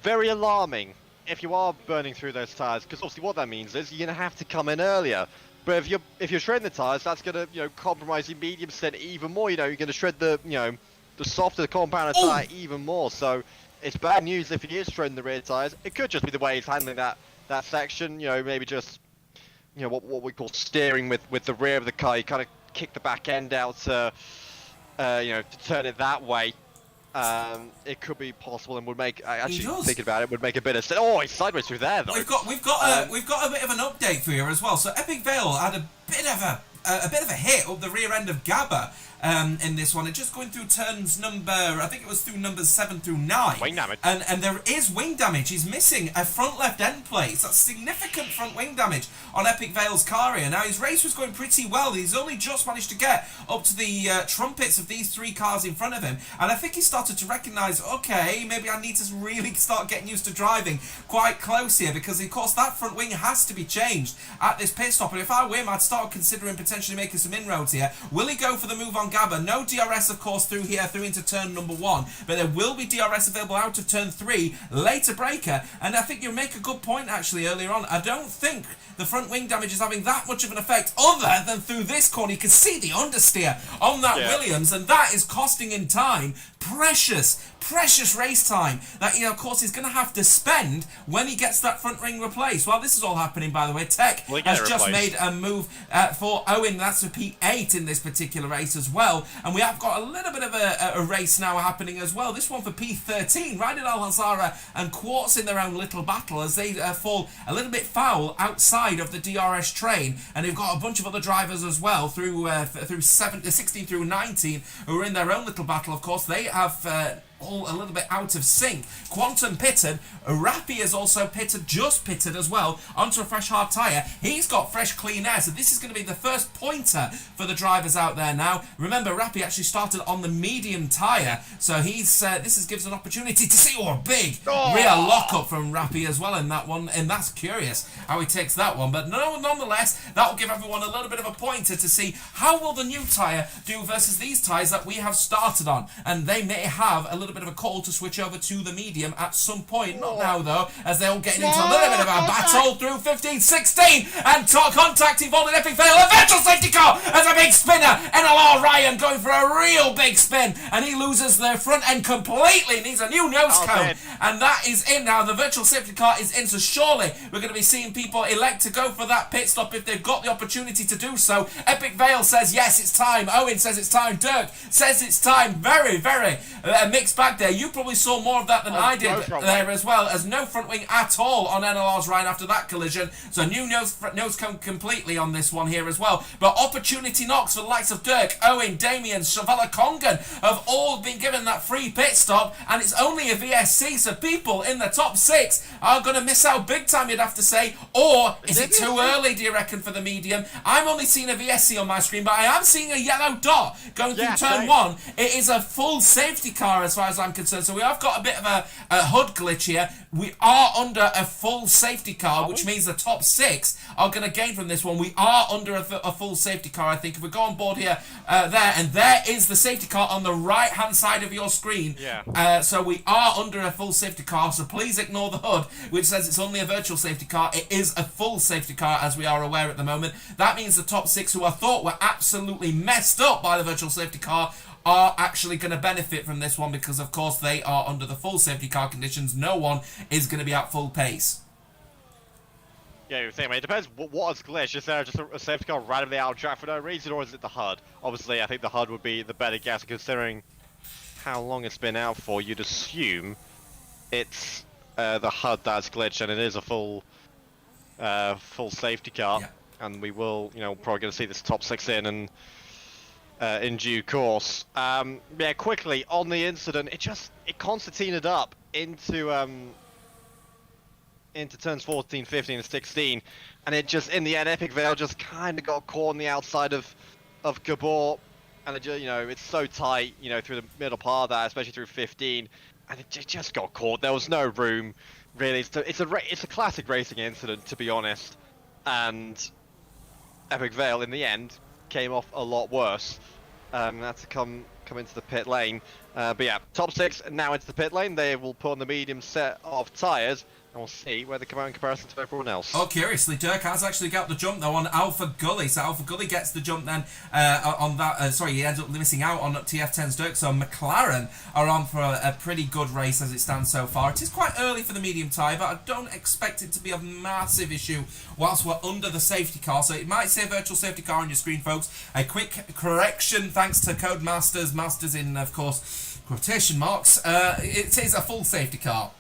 very alarming if you are burning through those tyres, because obviously what that means is you're going to have to come in earlier. But if you're shredding the tyres, that's going to, you know, compromise your medium set even more. You know, you're going to shred the, you know, the softer compounder tyre even more. So it's bad news if he is shredding the rear tyres. It could just be the way he's handling that section. You know, maybe just, you know, what we call steering with the rear of the car. You kind of kick the back end out to, you know, to turn it that way. It could be possible and would make, actually thinking about it, would make a bit of sense. Oh, he's sideways through there though. We've got a bit of an update for you as well. So Epic Vale had a bit of a hit up the rear end of Gabba in this one. It's just going through turns I think it was through numbers 7 through 9. Wing damage. And there is wing damage. He's missing a front left end plate. That's significant front wing damage on Epic Vale's car here. Now, his race was going pretty well. He's only just managed to get up to the trumpets of these 3 cars in front of him. And I think he started to recognise, okay, maybe I need to really start getting used to driving quite close here, because, of course, that front wing has to be changed at this pit stop. And if I were him, I'd start considering potentially making some inroads here. Will he go for the move on Gabba? No DRS, of course, through into turn number 1, but there will be DRS available out of turn 3, later braker, and I think you make a good point actually earlier on. I don't think the front wing damage is having that much of an effect other than through this corner. You can see the understeer on that Williams, and that is costing him time, precious race time that he, of course, is going to have to spend when he gets that front wing replaced. While this is all happening, by the way, Tech has just made a move for Owen. That's a P8 in this particular race as well, and we have got a little bit of a race now happening as well. This one for P13, Raided Alhazara and Quartz in their own little battle as they fall a little bit foul outside of the DRS train, and they've got a bunch of other drivers as well through 16 through 19 who are in their own little battle. Of course, they have all a little bit out of sync. Quantum pitted. Rappy is also just pitted as well, onto a fresh hard tyre. He's got fresh clean air, so this is going to be the first pointer for the drivers out there now. Remember, Rappy actually started on the medium tyre, so he's this gives an opportunity to see a big rear lock-up from Rappy as well in that one, and that's curious how he takes that one. But nonetheless, that will give everyone a little bit of a pointer to see how will the new tyre do versus these tyres that we have started on, and they may have a little bit of a call to switch over to the medium at some point. Not now though, as they're all getting into a little bit of a battle through 15, 16, and contact involved in Epic Fail. A virtual safety car as a big spinner. NLR Ryan going for a real big spin, and he loses the front end completely. Needs a new nose cone, and that is in now. The virtual safety car is in, so surely we're going to be seeing people elect to go for that pit stop if they've got the opportunity to do so. Epic Vale says yes, it's time. Owen says it's time. Dirk says it's time. Very mixed bag there. You probably saw more of that than I did there as well, as no front wing at all on NLR's Ryan after that collision. So new nose cone completely on this one here as well. But opportunity knocks for the likes of Dirk, Owen, Damien, Shavella Kongan have all been given that free pit stop, and it's only a VSC, so people in the top 6 are going to miss out big time, you'd have to say. Or is it too early, do you reckon, for the medium? I'm only seeing a VSC on my screen, but I am seeing a yellow dot going through turn 1. It is a full safety car as far as as I'm concerned. So we have got a bit of a HUD glitch here. We are under a full safety car, which means the top 6 are going to gain from this one. We are under a full safety car, I think. If we go on board here, there is the safety car on the right-hand side of your screen. Yeah. So we are under a full safety car, so please ignore the HUD, which says it's only a virtual safety car. It is a full safety car, as we are aware at the moment. That means the top 6, who I thought were absolutely messed up by the virtual safety car, are actually going to benefit from this one because, of course, they are under the full safety car conditions. No one is going to be at full pace. Yeah, you're saying, it depends what is glitched. Is there just a safety car randomly out of track for no reason, or is it the HUD? Obviously, I think the HUD would be the better guess, considering how long it's been out for. You'd assume it's the HUD that's glitched, and it is a full safety car. Yeah. And we will, probably going to see this top 6 in due course. Yeah, quickly on the incident, it concertinaed up into turns 14, 15, and 16, and it just in the end, Epic Veil just kind of got caught on the outside of Gabor, and it it's so tight, through the middle part of that, especially through 15, and it just got caught. There was no room really. It's a classic racing incident, to be honest, and Epic Veil in the end came off a lot worse. Had to come into the pit lane. But yeah, top 6 now into the pit lane. They will put on the medium set of tyres, and we'll see where they come out in comparison to everyone else. Oh, curiously, Dirk has actually got the jump, though, on Alpha Gully. So Alpha Gully gets the jump then on that. Sorry, he ends up missing out on TF10's Dirk. So McLaren are on for a pretty good race as it stands so far. It is quite early for the medium tyre, but I don't expect it to be a massive issue whilst we're under the safety car. So it might say virtual safety car on your screen, folks. A quick correction, thanks to Codemasters, masters in, of course, quotation marks. It is a full safety car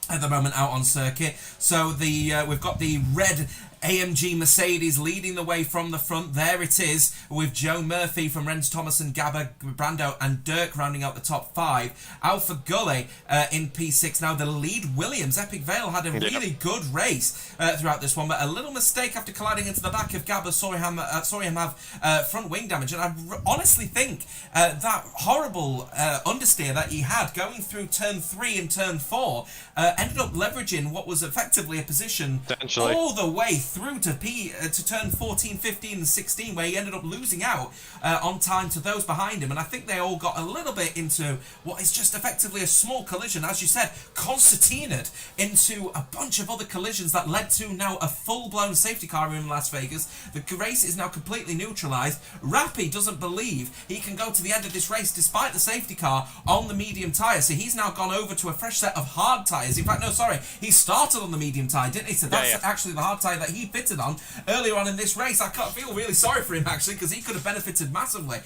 at the moment out on circuit. So we've got the red AMG Mercedes leading the way from the front. There it is, with Joe Murphy from Renz Thomason, Gabba, Brando and Dirk rounding out the top 5. Alpha Gully in P6 now. The lead Williams. Epic Veil had a really good race throughout this one, but a little mistake after colliding into the back of Gabba saw him have front wing damage. And I honestly think that horrible understeer that he had going through turn 3 and turn 4 ended up leveraging what was effectively a position all the way through to turn 14, 15 and 16, where he ended up losing out on time to those behind him. And I think they all got a little bit into what is just effectively a small collision, as you said, concertinaed into a bunch of other collisions that led to now a full-blown safety car in Las Vegas. The race is now completely neutralised. Rappy doesn't believe he can go to the end of this race despite the safety car on the medium tyre, so he's now gone over to a fresh set of hard tyres. In fact, no, sorry, he started on the medium tyre, didn't he? So that's actually the hard tyre that he fitted on earlier on in this race. I can't feel really sorry for him, actually, because he could have benefited massively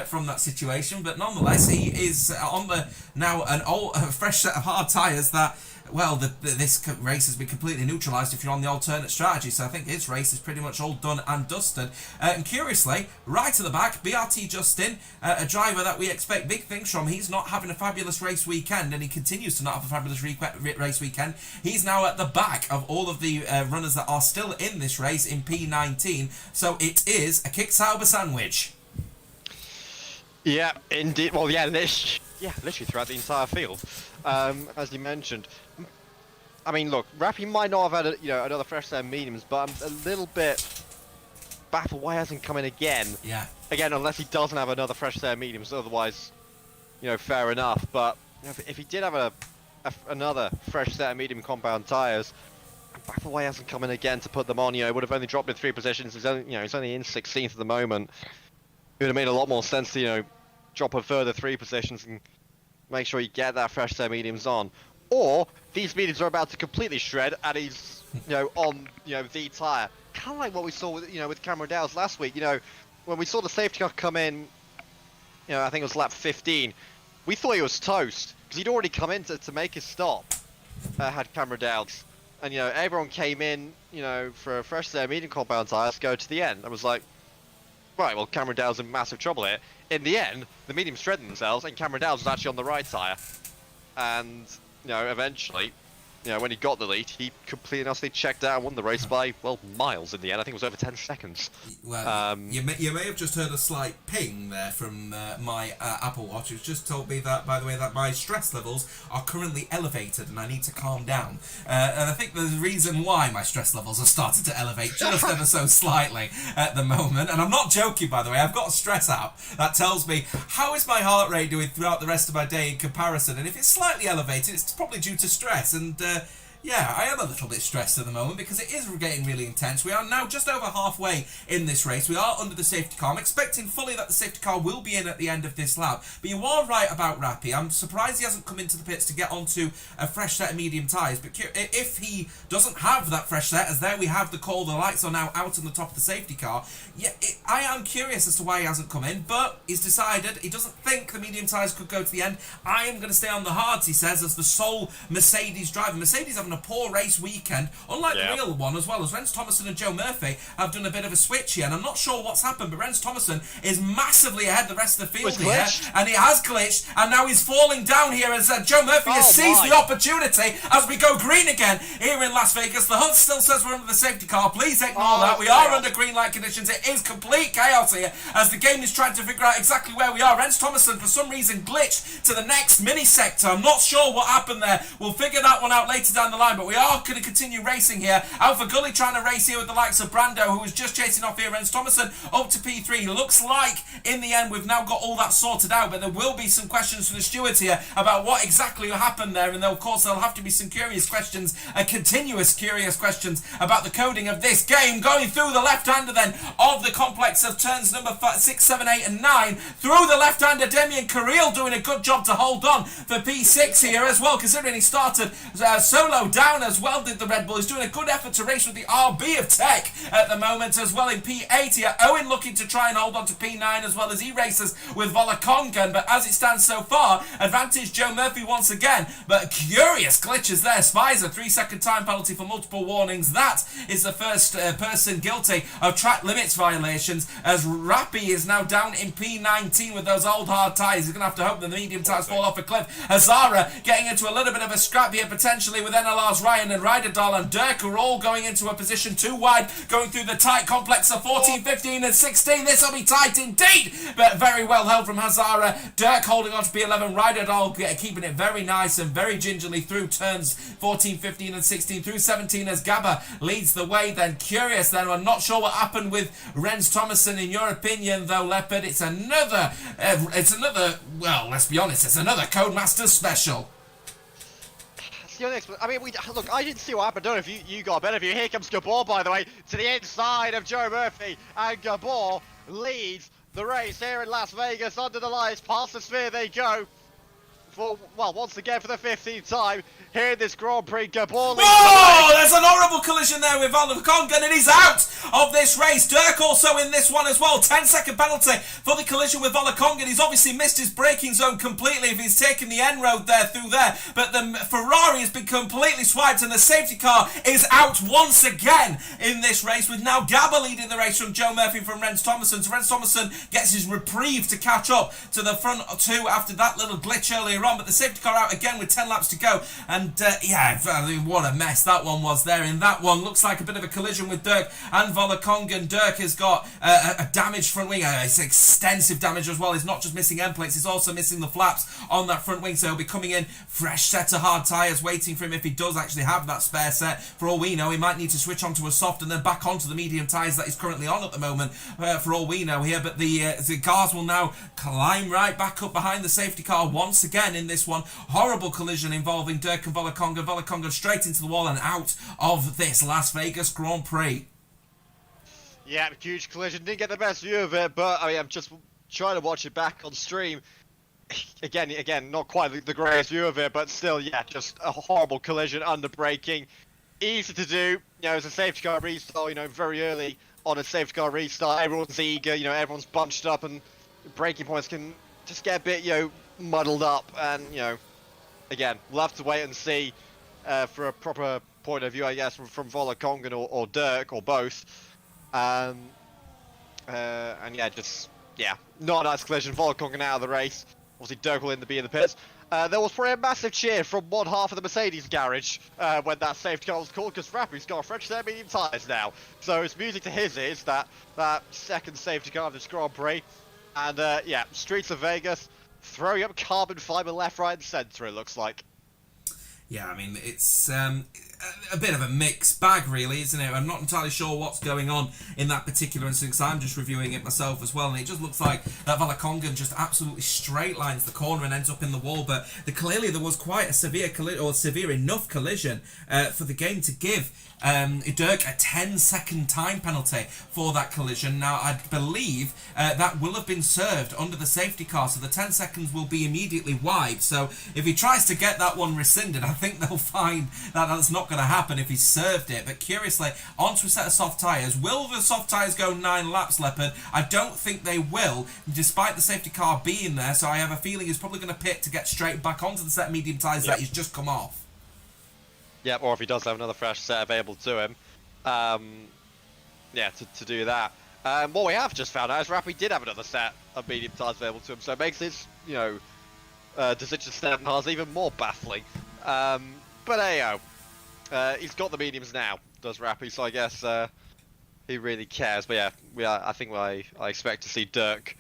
from that situation, but nonetheless, he is on the now a fresh set of hard tyres that, well, this race has been completely neutralised if you're on the alternate strategy, so I think his race is pretty much all done and dusted. And curiously, right to the back, BRT Justin, a driver that we expect big things from. He's not having a fabulous race weekend, and he continues to not have a fabulous race weekend. He's now at the back of all of the runners that are still in this race in P19, so it is a kick Sauber sandwich. Yeah, indeed. Well, yeah, literally throughout the entire field, as you mentioned. I mean, look, Rappy might not have had another fresh set of mediums, but I'm a little bit baffled why he hasn't come in again. Yeah. Again, unless he doesn't have another fresh set of mediums, otherwise, fair enough. But if he did have another fresh set of medium compound tyres, I'm baffled why he hasn't come in again to put them on. Would have only dropped in 3 positions. He's only, he's only in 16th at the moment. It would have made a lot more sense to, drop a further 3 positions and make sure you get that fresh set of mediums on. Or these mediums are about to completely shred and he's, on, the tyre. Kind of like what we saw with, with Cameron Dowes last week. When we saw the safety car come in, I think it was lap 15, we thought he was toast because he'd already come in to make his stop, had Cameron Dowes. And, everyone came in, for a fresh set of medium compound tyres to go to the end. I was like, right, well, Cameron Dowes in massive trouble here. In the end, the mediums shredded themselves, and Cameron Dowes was actually on the right tyre. And, eventually, you know, when he got the lead, he completely and utterly checked out and won the race by, well, miles in the end. I think it was over 10 seconds. Well, you may have just heard a slight ping there from my Apple Watch. It's just told me that, by the way, that my stress levels are currently elevated and I need to calm down. And I think the reason why my stress levels have started to elevate just ever so slightly at the moment, and I'm not joking, by the way, I've got a stress app that tells me how is my heart rate doing throughout the rest of my day in comparison, and if it's slightly elevated, it's probably due to stress. And yeah, I am a little bit stressed at the moment because it is getting really intense. We are now just over halfway in this race. We are under the safety car. I'm expecting fully that the safety car will be in at the end of this lap. But you are right about Rappy. I'm surprised he hasn't come into the pits to get onto a fresh set of medium tyres. But if he doesn't have that fresh set, as there we have the call, the lights are now out on the top of the safety car. Yeah, I am curious as to why he hasn't come in, but he's decided he doesn't think the medium tyres could go to the end. I am going to stay on the hards, he says, as the sole Mercedes driver. Mercedes having a poor race weekend, unlike the real one as well, as Rens Thomason and Joe Murphy have done a bit of a switch here, and I'm not sure what's happened, but Rens Thomason is massively ahead of the rest of the field here, and he has glitched, and now he's falling down here as Joe Murphy has seized the opportunity as we go green again here in Las Vegas. The HUD still says we're under the safety car. Please ignore that. We are under green light conditions. It is complete chaos here as the game is trying to figure out exactly where we are. Rens Thomason, for some reason, glitched to the next mini sector. I'm not sure what happened there. We'll figure that one out later down the line, but we are going to continue racing here. Alpha Gully trying to race here with the likes of Brando, who was just chasing off here. Rens Thomason up to P3. Looks like in the end we've now got all that sorted out, but there will be some questions for the stewards here about what exactly happened there, and of course there'll have to be some curious questions, continuous curious questions about the coding of this game. Going through the left-hander then of the complex of turns number 6, 7, 8 and 9. Through the left-hander, Damien Carril doing a good job to hold on for P6 here as well, considering he started solo down as well, did the Red Bull. He's doing a good effort to race with the RB of Tech at the moment as well in P8 here. Owen looking to try and hold on to P9 as well as he races with Volakongan, but as it stands so far, advantage Joe Murphy once again, but curious glitches there. Spicer, 3-second time penalty for multiple warnings. That is the first person guilty of track limits violations, as Rappy is now down in P19 with those old hard tyres. He's going to have to hope that the medium tyres fall off a cliff. Hazara getting into a little bit of a scrap here potentially with NLR's Ryan and Ryderdal and Dirk are all going into a position too wide, going through the tight complex of 14, 15 and 16. This will be tight indeed, but very well held from Hazara. Dirk holding on to P11. Ryderdal keeping it very nice and very gingerly through turns 14, 15 and 16 through 17 as Gabba leads the way. Then curious then, I'm not sure what happened with Rens Thomason in your opinion though, Leopard. It's another well, let's be honest, it's another Codemasters special. I mean, look, I didn't see what happened. I don't know if you got a better view. Here comes Gabor, by the way, to the inside of Joe Murphy, and Gabor leads the race here in Las Vegas under the lights. Past the sphere they go. Well, once again for the 15th time here in this Grand Prix. Gabor leads there's an horrible collision there with Volakongan, and he's out of this race. Dirk also in this one as well. 10-second penalty for the collision with Volakongan. He's obviously missed his braking zone completely if he's taken the end road there through there, but the Ferrari has been completely swiped and the safety car is out once again in this race, with now Gabba leading the race from Joe Murphy from Rens Thomason. So Rens Thomason gets his reprieve to catch up to the front two after that little glitch earlier on, but the safety car out again with 10 laps to go. And yeah, what a mess that one was there. In that one, looks like a bit of a collision with Dirk and Volakongan. Dirk has got a damaged front wing. It's extensive damage as well. He's not just missing end plates, he's also missing the flaps on that front wing. So he'll be coming in fresh set of hard tyres waiting for him if he does actually have that spare set. For all we know, he might need to switch onto a soft and then back onto the medium tyres that he's currently on at the moment, for all we know here. But the cars will now climb right back up behind the safety car once again in this one. Horrible collision involving Dirk and Volakongan. Volakongan straight into the wall and out of this Las Vegas Grand Prix. Yeah, huge collision. Didn't get the best view of it, but I mean, I'm just trying to watch it back on stream. Again, not quite the greatest view of it, but still, yeah, just a horrible collision under braking. Easy to do, you know, as a safety car restart, you know, very early on a safety car restart. Everyone's eager, you know, everyone's bunched up, and braking points can just get a bit, you know, muddled up. And, you know, again, we'll have to wait and see for a proper point of view, I guess, from Volakongan or Dirk or both. And yeah, just, yeah, not a nice collision. Volakongan out of the race. Obviously, Dirk will be in the pits. There was probably a massive cheer from one half of the Mercedes garage when that safety car was called, because Rappy's got a fresh set of medium tyres now. So it's music to his ears, that second safety car of this Grand Prix. And yeah, streets of Vegas, throwing up carbon fibre left, right and centre, it looks like. Yeah, I mean, it's a bit of a mixed bag, really, isn't it? I'm not entirely sure what's going on in that particular instance. I'm just reviewing it myself as well, and it just looks like that Valakongan just absolutely straight lines the corner and ends up in the wall. But clearly there was quite a severe or severe enough collision for the game to give Dirk a 10-second time penalty for that collision. Now, I believe that will have been served under the safety car, so the 10 seconds will be immediately wiped. So if he tries to get that one rescinded, I think they'll find that that's not going to happen if he served it. But curiously, onto a set of soft tyres. Will the soft tyres go 9 laps, Leopard? I don't think they will, despite the safety car being there, so I have a feeling he's probably going to pit to get straight back onto the set of medium tyres that he's just come off. Yep, or if he does have another fresh set available to him, yeah, to do that. What we have just found out is Rappy did have another set of medium tyres available to him, so it makes his, decision to stay on even more baffling. But hey, he's got the mediums now, does Rappy, so I guess he really cares. But yeah, I think I expect to see Dirk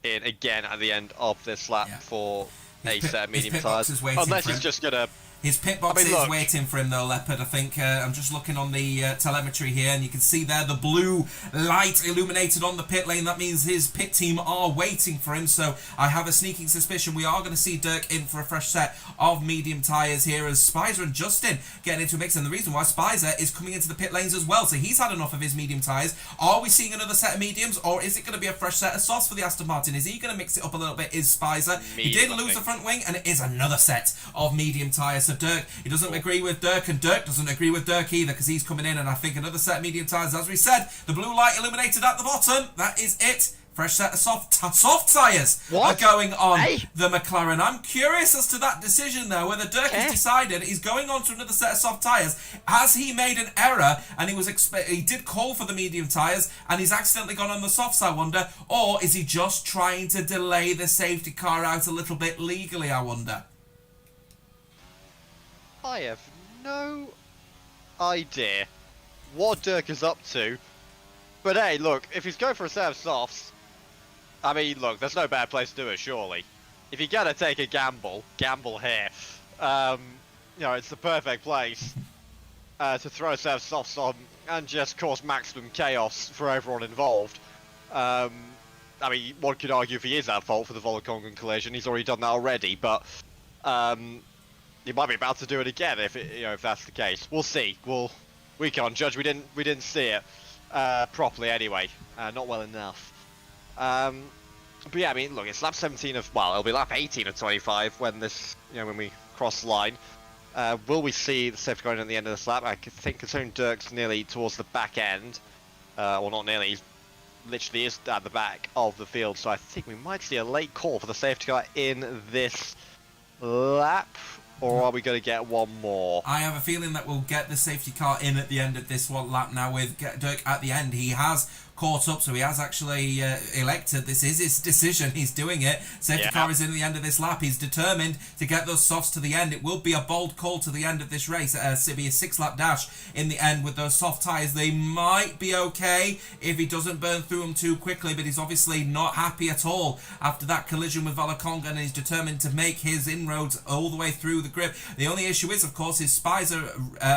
in again at the end of this lap for a set of medium tyres. Unless he's just going to... His pit box is waiting for him though, Leopard. I think I'm just looking on the telemetry here, and you can see there the blue light illuminated on the pit lane. That means his pit team are waiting for him, so I have a sneaking suspicion we are going to see Dirk in for a fresh set of medium tyres here, as Spicer and Justin getting into a mix. And the reason why Spicer is coming into the pit lanes as well, so he's had enough of his medium tyres. Are we seeing another set of mediums, or is it going to be a fresh set of softs for the Aston Martin? Is he going to mix it up a little bit? Is Spicer? He did lose the front wing, and it is another set of medium tyres. So Dirk, he doesn't agree with Dirk, and Dirk doesn't agree with Dirk either, because he's coming in, and I think another set of medium tyres, as we said, the blue light illuminated at the bottom, that is it. Fresh set of soft tyres are going on the McLaren. I'm curious as to that decision though, whether Dirk has decided he's going on to another set of soft tyres. Has he made an error and he did call for the medium tyres and he's accidentally gone on the softs, I wonder? Or is he just trying to delay the safety car out a little bit legally, I wonder? I have no idea what Dirk is up to. But hey, look, if he's going for a set of softs, I mean, look, there's no bad place to do it, surely. If you're gonna take a gamble here. It's the perfect place to throw a set of softs on and just cause maximum chaos for everyone involved. I mean, one could argue if he is at fault for the Valakongan collision, he's already done that already, but he might be about to do it again if that's the case. We'll see. We can't judge. We didn't see it properly anyway. Not well enough. But yeah, I mean, look, it's lap 17 of, well, it'll be lap 18 of 25 when when we cross the line. Will we see the safety going at the end of this lap? I think considering Dirk's nearly towards the back end, well, not nearly, he literally is at the back of the field, so I think we might see a late call for the safety car in this lap. Or are we going to get one more? I have a feeling that we'll get the safety car in at the end of this one lap now with Dirk at the end. He has caught up, so he has actually elected. This is his decision. He's doing it. Safety car is in at the end of this lap. He's determined to get those softs to the end. It will be a bold call to the end of this race. It'll be a 6-lap dash in the end with those soft tyres. They might be okay if he doesn't burn through them too quickly, but he's obviously not happy at all after that collision with Valakongan, and he's determined to make his inroads all the way through the grip. The only issue is, of course, is Spicer,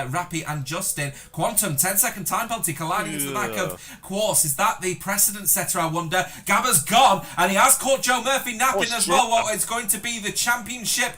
Rappy and Justin. Quantum, 10-second time penalty colliding into the back of Quartz. Is that the precedent setter, I wonder? Gabba's gone, and he has caught Joe Murphy napping as well. What is going to be the championship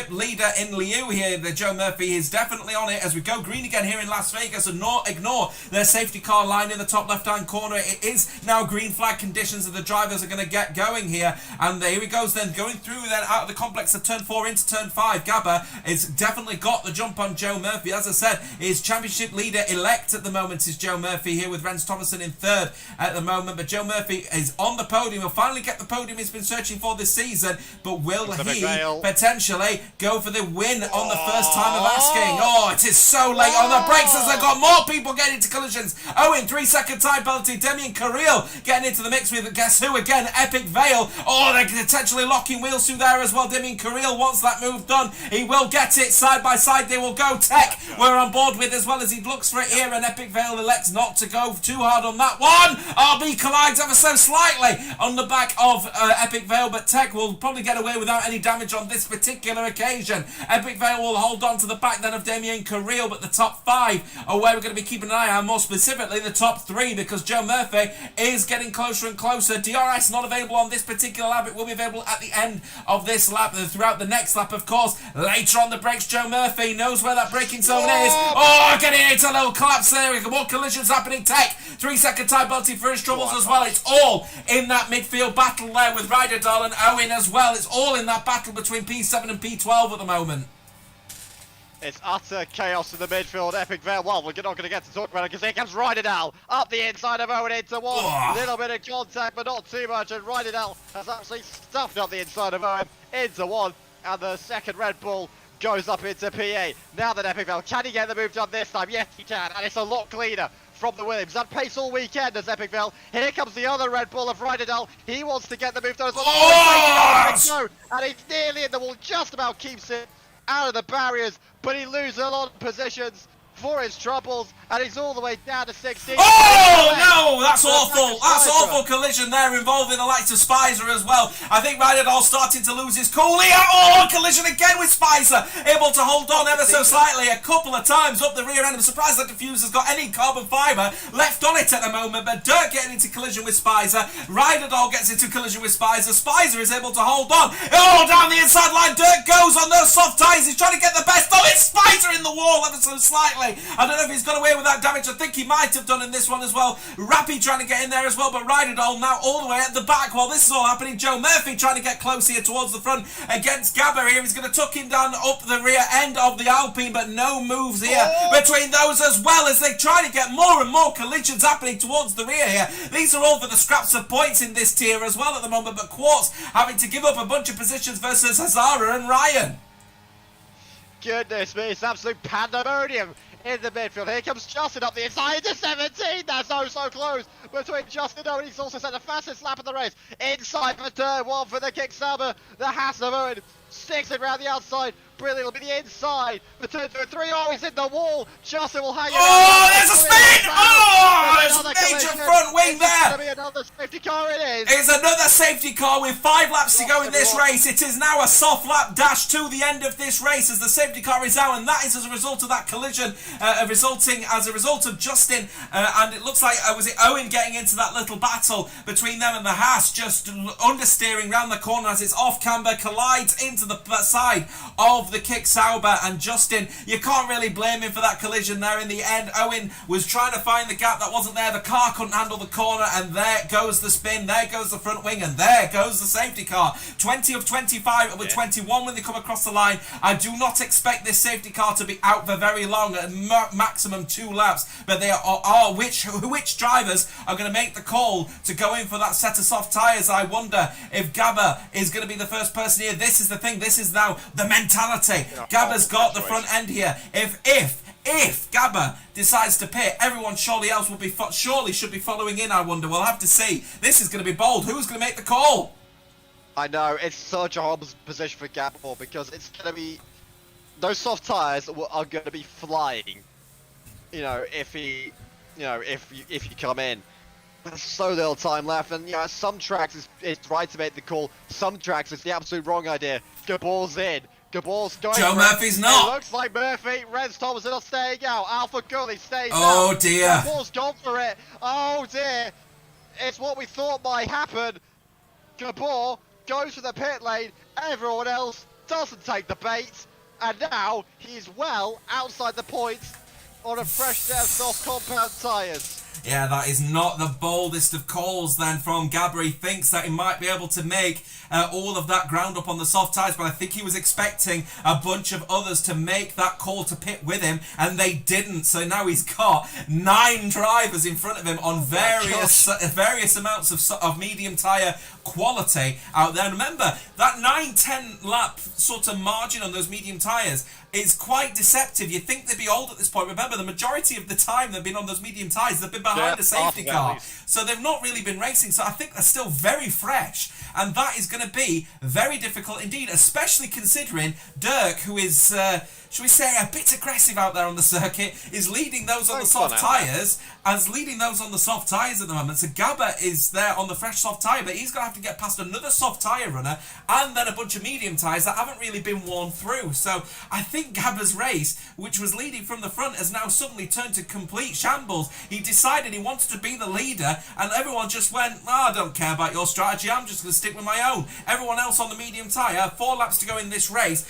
leader in Liu here. The Joe Murphy is definitely on it as we go green again here in Las Vegas, and not ignore their safety car line in the top left-hand corner. It is now green flag conditions, and the drivers are going to get going here. And here he goes then, going through then out of the complex of turn 4 into turn turn 5. Gabba has definitely got the jump on Joe Murphy. As I said, his championship leader elect at the moment is Joe Murphy here with Rens Thomason in 3rd at the moment. But Joe Murphy is on the podium. He'll finally get the podium he's been searching for this season. But will he potentially go for the win on the first time of asking? Oh, it is so late on the brakes as they've got more people getting into collisions. Owen, 3-second time penalty. Damien Carril getting into the mix with, guess who again? Epic Vale. Oh, they're potentially locking wheels through there as well. Damien Carril wants that move done. He will get it side by side. They will go. Tech we're on board with as well as he looks for it here, and Epic Vale elects not to go too hard on that one. RB collides ever so slightly on the back of Epic Vale, but Tech will probably get away without any damage on this particular occasion. Epic Vale will hold on to the back then of Damien Carril, but the top 5 are where we're going to be keeping an eye on, more specifically the top 3, because Joe Murphy is getting closer and closer. DRS not available on this particular lap. It will be available at the end of this lap, throughout the next lap, of course. Later on the brakes, Joe Murphy knows where that braking zone is. Oh, getting into a little collapse there. More collisions happening. Tech, 3-second time penalty for his troubles as well. It's all in that midfield battle there with Ryderdal and Owen as well. It's all in that battle between P7 and P12 at the moment. It's utter chaos in the midfield. Epic Vale, well, we're not going to get to talk about it because here comes Ryderdal up the inside of Owen into one. Little bit of contact, but not too much. And Ryderdal has actually stuffed up the inside of Owen into one. And the second Red Bull goes up into PA. Now that Epic Vale, can he get the move done this time? Yes, he can. And it's a lot cleaner from the Williams. That pace all weekend as Epic Vale. Here comes the other Red Bull of Ryderdal. He wants to get the move done as well. Oh! And he's nearly in the wall, just about keeps it out of the barriers, but he loses a lot of positions for his troubles, and he's all the way down to 16. Oh no, that's awful. That's awful collision there involving the likes of Spicer as well. I think Ryderdal starting to lose his cool here. Oh, collision again with Spicer, able to hold on ever so slightly a couple of times up the rear end. I'm surprised that diffuser's got any carbon fibre left on it at the moment, but Dirk getting into collision with Spicer. Ryderdal gets into collision with Spicer. Spicer is able to hold on. Oh, down the inside line, Dirk goes on those soft tyres. He's trying to get the best. Oh, it's Spicer in the wall ever so slightly. I don't know if he's got away with that damage. I think he might have done in this one as well. Rappy trying to get in there as well, but Ryderdal now all the way at the back while this is all happening. Joe Murphy trying to get close here towards the front against Gabba here. He's going to tuck him down up the rear end of the Alpine, but no moves here between those as well as they try to get more and more collisions happening towards the rear here. These are all for the scraps of points in this tier as well at the moment, but Quartz having to give up a bunch of positions versus Hazara and Ryan. Goodness me, it's absolute pandemonium in the midfield. Here comes Justin up the inside into 17. That's so close between Justin and Owen. He's also set the fastest lap of the race. Inside for turn 1 for the Kickstarter. The Haas of Owen sticks it around the outside. Brilliant. It'll be the inside for turn 2 and 3. Oh, he's in the wall. Justin will hang it. Oh, there's a spin! Oh, there's a major front wing there. It's going to be another safety car. It is. It's another safety car with 5 laps to go in this race. It is now a soft lap dash to the end of this race as the safety car is out, and that is as a result of that collision, resulting as a result of Justin, and it looks like, was it Owen getting into that little battle between them and the Haas, just understeering round the corner as it's off camber, collides into the side of the Kick Sauber, and Justin, you can't really blame him for that collision there in the end. Owen was trying to find the gap that wasn't there, the car couldn't handle the corner, and there goes the spin, there goes the front wing, and there goes the safety car. 20 of 25 with 21 when they come across the line. I do not expect this safety car to be out for very long, at maximum 2 laps, but they are which drivers are going to make the call to go in for that set of soft tyres. I wonder if Gabba is going to be the first person here. This is the thing, this is now the mentality. Gabba's got the front end here. If Gabba decides to pit, everyone surely else will be should be following in. I wonder. We'll have to see. This is going to be bold. Who's going to make the call? I know, it's such a horrible position for Gabba because it's going to be, those soft tyres are going to be flying. You know, if you come in. There's so little time left, and some tracks it's right to make the call. Some tracks it's the absolute wrong idea. Gabor's in. Gabor's going. Joe Murphy's not. It looks like Murphy. Rens Thomason are staying out. Alpha Gully stays out. Oh dear. Gabor's gone for it. Oh dear. It's what we thought might happen. Gabor goes for the pit lane. Everyone else doesn't take the bait, and now he's well outside the points on a fresh set of soft compound tyres. Yeah, that is not the boldest of calls then from Gabba. He thinks that he might be able to make all of that ground up on the soft tyres, but I think he was expecting a bunch of others to make that call to pit with him, and they didn't. So now he's got 9 drivers in front of him on various amounts of medium tyre quality out there. And remember, that 9-10 lap sort of margin on those medium tyres is quite deceptive. You'd think they'd be old at this point. Remember, the majority of the time they've been on those medium tyres, they've been behind a safety car. So they've not really been racing. So I think they're still very fresh. And that is going to be very difficult indeed, especially considering Dirk, who is, shall we say, a bit aggressive out there on the circuit, is leading those on the soft tyres, at the moment. So Gabba is there on the fresh soft tyre, but he's going to have to get past another soft tyre runner and then a bunch of medium tyres that haven't really been worn through. So I think Gabba's race, which was leading from the front, has now suddenly turned to complete shambles. He decided he wanted to be the leader, and everyone just went, I don't care about your strategy, I'm just going to stick with my own. Everyone else on the medium tyre, 4 laps to go in this race.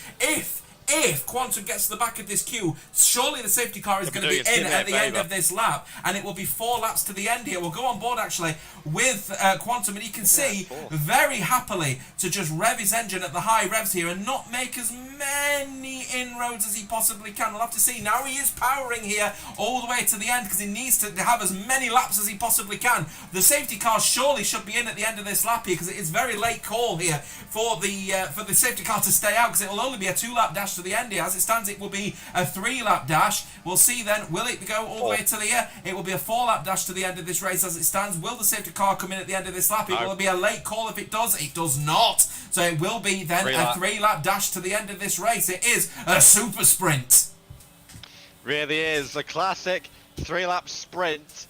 If Quantum gets to the back of this queue, surely the safety car is going to be in at the end of this lap, and it will be 4 laps to the end here. We'll go on board actually with Quantum, and you can see very happily to just rev his engine at the high revs here and not make as many inroads as he possibly can. We'll have to see. Now he is powering here all the way to the end because he needs to have as many laps as he possibly can. The safety car surely should be in at the end of this lap here because it is very late call here for the safety car to stay out because it will only be a 2-lap dash to the end here. As it stands, it will be a 3-lap dash. We'll see then, will it go all the way to the end? It will be a 4-lap dash to the end of this race as it stands. Will the safety car come in at the end of this lap? It will be a late call if it does. It does not. So it will be then a 3-lap dash to the end of this race. It is a super sprint. Really is a classic 3-lap sprint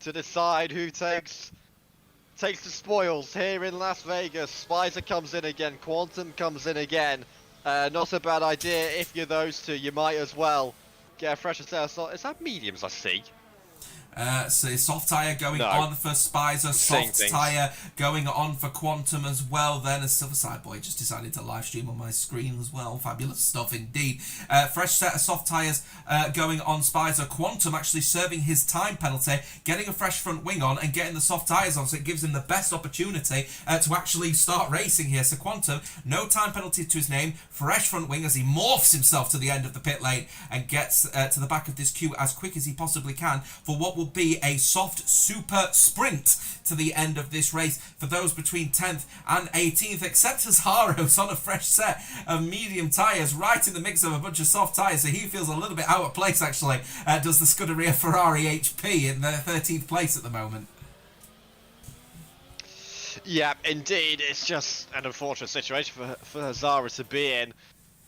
to decide who takes the spoils here in Las Vegas. Spicer comes in again, Quantum comes in again. Not a bad idea if you're those two. You might as well get a fresher set. Is that mediums I see? So soft tyre going on for Spicer, soft tyre going on for Quantum as well. Then a Silverside Boy just decided to live stream on my screen as well. Fabulous stuff indeed. Fresh set of soft tyres going on Spicer. Quantum actually serving his time penalty, getting a fresh front wing on and getting the soft tyres on, so it gives him the best opportunity to actually start racing here. So Quantum, no time penalty to his name, fresh front wing as he morphs himself to the end of the pit lane and gets to the back of this queue as quick as he possibly can for what will be a soft super sprint to the end of this race for those between 10th and 18th, except Haru's on a fresh set of medium tyres right in the mix of a bunch of soft tyres, so he feels a little bit out of place actually. Does the Scuderia Ferrari HP in the 13th place at the moment. Yeah, indeed, it's just an unfortunate situation for Hazara to be in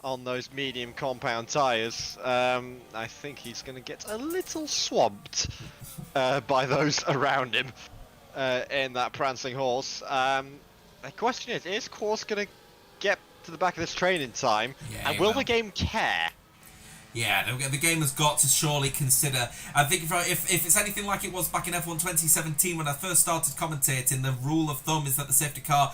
on those medium compound tyres. I think he's going to get a little swamped by those around him in that prancing horse. The question is Course going to get to the back of this train in time? Yeah, and will the game care? Yeah, the game has got to surely consider. I think if it's anything like it was back in F1 2017 when I first started commentating, the rule of thumb is that the safety car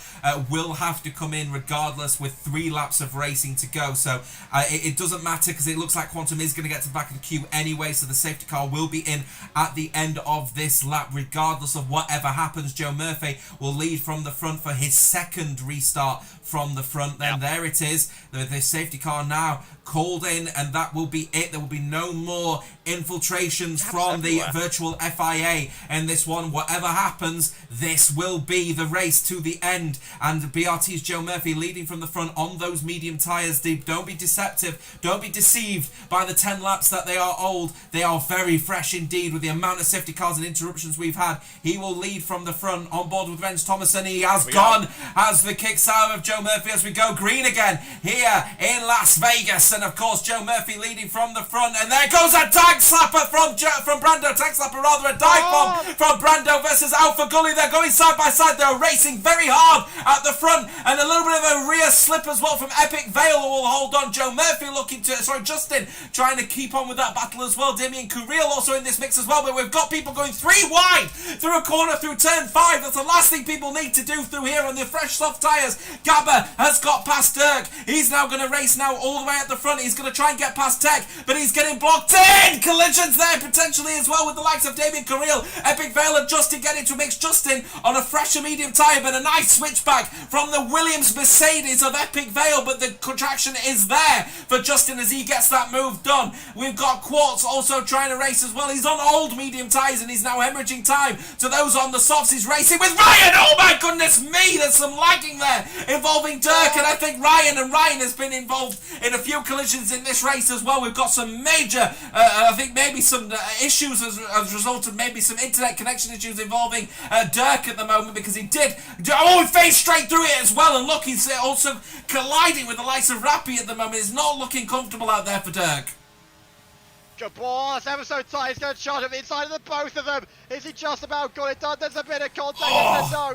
will have to come in regardless with 3 laps of racing to go. So it doesn't matter because it looks like Quantum is going to get to the back of the queue anyway, so the safety car will be in at the end of this lap regardless of whatever happens. Joe Murphy will lead from the front for his 2nd restart from the front. Then there it is, the safety car now called in, and that will be it. There will be no more infiltrations from the virtual FIA in this one. Whatever happens, this will be the race to the end, and BRT's Joe Murphy leading from the front on those medium tyres. Don't be deceptive, don't be deceived by the 10 laps that they are old. They are very fresh indeed with the amount of safety cars and interruptions we've had. He will lead from the front on board with Rens Thomason. He has gone as the kicks out of Joe Murphy as we go green again here in Las Vegas. And of course Joe Murphy leading from the front, and there goes a tag slapper from Brando, tag slapper rather, a dive bomb from Brando versus Alpha Gully. They're going side by side, they're racing very hard at the front, and a little bit of a rear slip as well from Epic Vale who will hold on. Joe Murphy looking to, Justin trying to keep on with that battle as well. Damien Curiel also in this mix as well, but we've got people going 3 wide through a corner through turn 5. That's the last thing people need to do through here on the fresh soft tyres. Gabba has got past Dirk. He's now going to race now all the way at the front. He's going to try and get past tech, but he's getting blocked in. Collisions there potentially as well with the likes of Damien Carril. Epic Vale and Justin get into a mix. Justin on a fresher medium tyre, but a nice switchback from the Williams Mercedes of Epic Vale, but the contraction is there for Justin as he gets that move done. We've got Quartz also trying to race as well. He's on old medium tyres and he's now hemorrhaging time to those on the softs. He's racing with Ryan. Oh my goodness me, there's some lagging there involving Dirk, and I think Ryan has been involved in a few collisions in this race as well. We've got some major, I think maybe some issues as a result of maybe some internet connection issues involving Dirk at the moment, because he he faced straight through it as well, and look, he's also colliding with the likes of Rappy at the moment. It's not looking comfortable out there for Dirk. Good ball, that's ever so tight. He's going to charge up the inside of the both of them. Is he just about got it done? There's a bit of contact. Yes, no.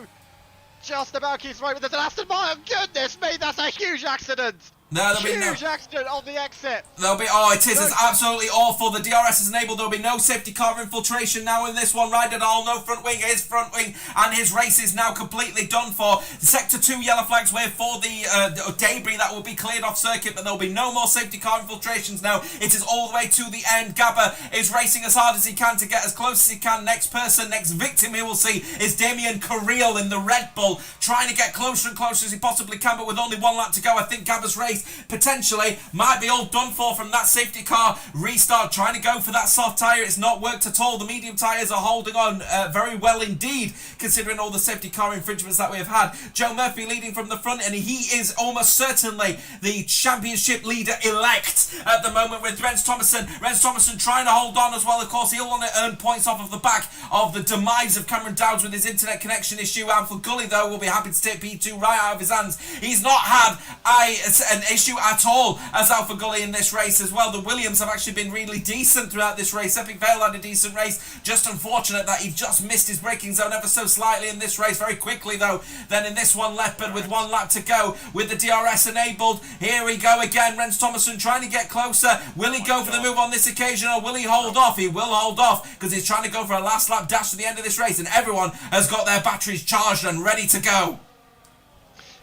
Just about keeps right, but there's an Aston Martin. Goodness me, that's a huge accident. No, there'll be huge accident on the exit. There'll be, it's absolutely awful. The DRS is enabled. There'll be no safety car infiltration now in this one. Right at all, no front wing, his front wing, and his race is now completely done for. Sector 2 yellow flags wave for the debris that will be cleared off circuit, but there'll be no more safety car infiltrations now. It is all the way to the end. Gabba is racing as hard as he can to get as close as he can. Next person, next victim he will see is Damien Carril in the Red Bull, trying to get closer and closer as he possibly can, but with only one lap to go, I think Gabba's race potentially might be all done for from that safety car restart, trying to go for that soft tyre. It's not worked at all. The medium tyres are holding on very well indeed, considering all the safety car infringements that we have had. Joe Murphy leading from the front, and he is almost certainly the championship leader elect at the moment with Rens Thomason. Rens Thomason trying to hold on as well. Of course, he'll want to earn points off of the back of the demise of Cameron Dowds with his internet connection issue. And for Gully, though, will be happy to take P2 right out of his hands. He's not had an issue at all as Alpha Gully in this race as well. The Williams have actually been really decent throughout this race. Epic Vale had a decent race. Just unfortunate that he just missed his braking zone ever so slightly in this race. Very quickly, though, then in this one, Leopard with one lap to go with the DRS enabled. Here we go again. Rens Thomason trying to get closer. Will he go for the move on this occasion, or will he hold off? He will hold off because he's trying to go for a last lap dash to the end of this race, and everyone has got their batteries charged and ready to go.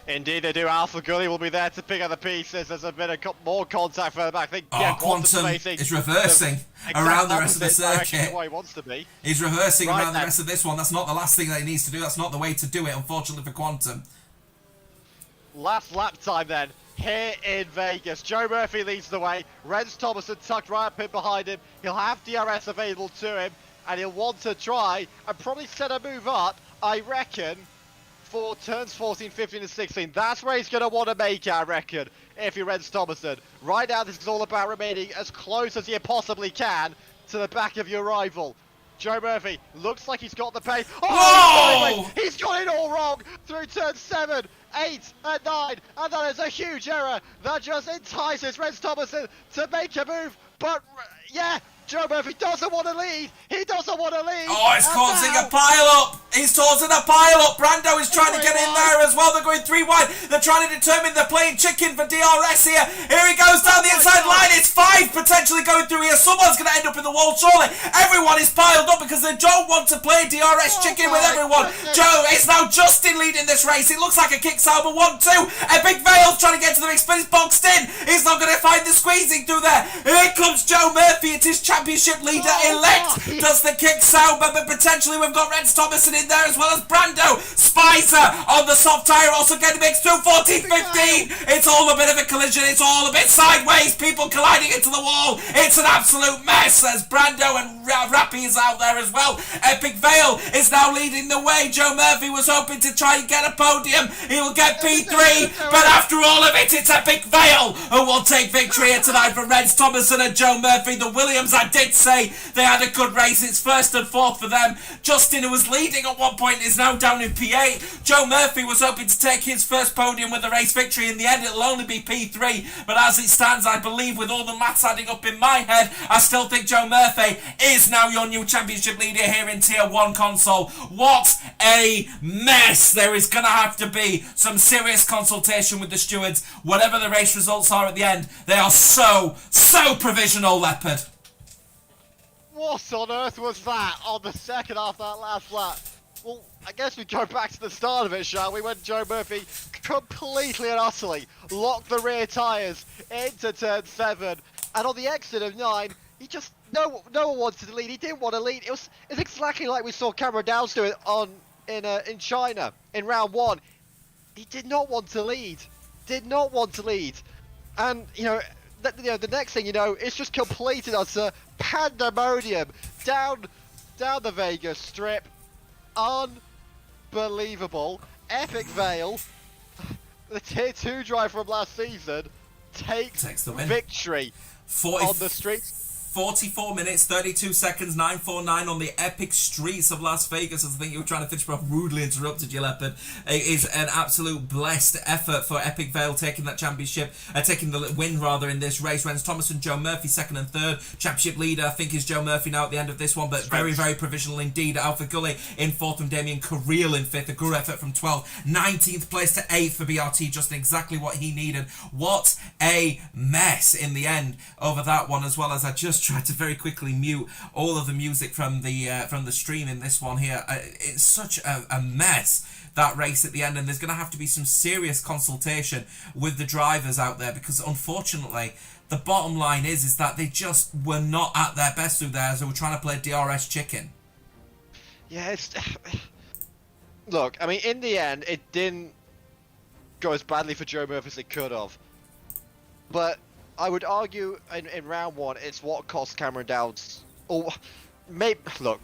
Indeed they do. Alpha Gully will be there to pick up the pieces. There's a bit of more contact further back. I think Quantum is reversing around the rest of the circuit. Where he wants to be. He's reversing around the rest of this one. That's not the last thing that he needs to do. That's not the way to do it, unfortunately for Quantum. Last lap time then, here in Vegas. Joe Murphy leads the way. Rens Thomason tucked right up in behind him. He'll have DRS available to him, and he'll want to try and probably set a move up, I reckon, for turns 14, 15 and 16. That's where he's going to want to make it, I reckon, if you're Rens Thomason. Right now, this is all about remaining as close as you possibly can to the back of your rival. Joe Murphy looks like he's got the pace. Oh, he's got it all wrong through turns 7, 8 and 9. And that is a huge error that just entices Rens Thomason to make a move. But, yeah, Joe Murphy doesn't want to lead. He doesn't want to lead. Oh, it's causing a pile-up. He's causing a pile-up. Brando is trying to get in there as well. They're going 3 wide. They're trying to determine they're playing chicken for DRS here. Here he goes down the inside line. It's 5 potentially going through here. Someone's going to end up in the wall, surely. Everyone is piled up because they don't want to play DRS chicken with everyone. Joe, it's now Justin leading this race. It looks like a kick Sauber 1-2. Epic Vale's trying to get to the mix, but it's boxed in. He's not going to find the squeezing through there. Here comes Joe Murphy. It is championship leader elect. Does the kick Sauber, but potentially we've got Rens Thomason in there as well as Brando. Spicer on the soft tyre also getting mixed through 14-15. It's all a bit of a collision. It's all a bit sideways. People colliding into the wall. It's an absolute mess as Brando and Rappy is out there as well. Epic Vale is now leading the way. Joe Murphy was hoping to try and get a podium. He will get P3, but after all of it, it's Epic Vale who will take victory here tonight for Rens Thomason and Joe Murphy. The Williams, I did say they had a good race. It's first and fourth for them. Justin, who was leading at one point, is now down in P8. Joe Murphy was hoping to take his first podium with a race victory. In the end, it'll only be P3, but as it stands, I believe with all the maths adding up in my head, I still think Joe Murphy is now your new championship leader here in Tier 1 console. What a mess. There is going to have to be some serious consultation with the stewards. Whatever the race results are at the end, they are so provisional, Leopard. What on earth was that on the second half of that last lap? Well, I guess we go back to the start of it, shall we? When Joe Murphy completely and utterly locked the rear tyres into turn 7 And on the exit of 9, he just no one wanted to lead. He didn't want to lead. It's exactly like we saw Cameron Downs do it in China in round 1. He did not want to lead. Did not want to lead. And the next thing you know, it's just completed utter pandemonium down the Vegas Strip. Unbelievable. Epic Vale, the tier 2 drive from last season, takes the win. Victory on the streets. 44 minutes, 32 seconds, 9:49 on the epic streets of Las Vegas. I think you were trying to finish, but I've rudely interrupted you, Leopard. It is an absolute blessed effort for Epic Vale taking that championship, taking the win rather in this race. Renz Thomas and Joe Murphy second and third. Championship leader, I think, is Joe Murphy now at the end of this one, but very, very provisional indeed. Alpha Gully in fourth and Damien Carril in fifth. A good effort from 12th. 19th place to 8th for BRT, just exactly what he needed. What a mess in the end over that one, as well as I just tried to very quickly mute all of the music from the stream in this one here. It's such a mess, that race at the end, and there's going to have to be some serious consultation with the drivers out there, because unfortunately the bottom line is that they just were not at their best through there as they were trying to play DRS chicken. Yeah, look, I mean, in the end it didn't go as badly for Joe Murphy as it could have, but I would argue in round 1, it's what cost Cameron Downs. Or, look,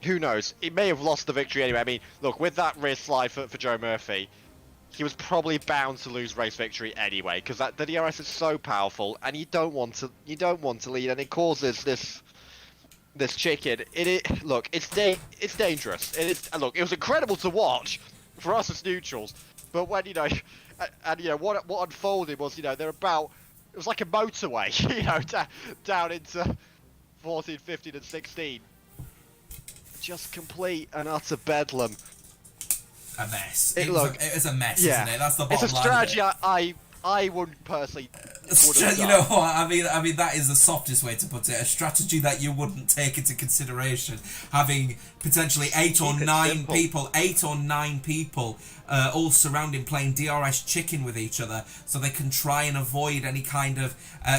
who knows? He may have lost the victory anyway. I mean, look, with that rear slide for Joe Murphy, he was probably bound to lose race victory anyway, because the DRS is so powerful, and you don't want to lead, and it causes this chicken. Look, it's dangerous. Look, it was incredible to watch for us as neutrals, but when what unfolded was they're about. It was like a motorway, down into 14, 15, and 16. Just complete and utter bedlam. A mess. It is a mess, isn't it? That's the bottom line. It's a strategy I wouldn't personally. You know what? I mean that is the softest way to put it. A strategy that you wouldn't take into consideration, having potentially 8 or 9 people all surrounding, playing DRS chicken with each other, so they can try and avoid any kind of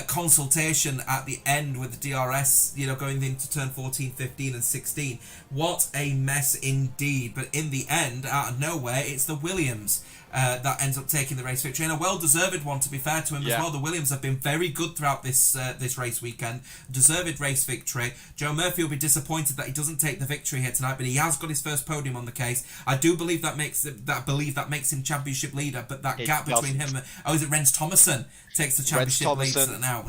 consultation at the end with the DRS, going into turn 14, 15 and 16. What a mess indeed. But in the end, out of nowhere, it's the Williams that ends up taking the race victory, and a well-deserved one, to be fair to him as well. The Williams have been very good throughout this race weekend. Deserved race victory. Joe Murphy will be disappointed that he doesn't take the victory here tonight, but he has got his first podium on the case. I do believe that makes him championship leader, but that gap between him and, is it Renz Thomason takes the championship lead now?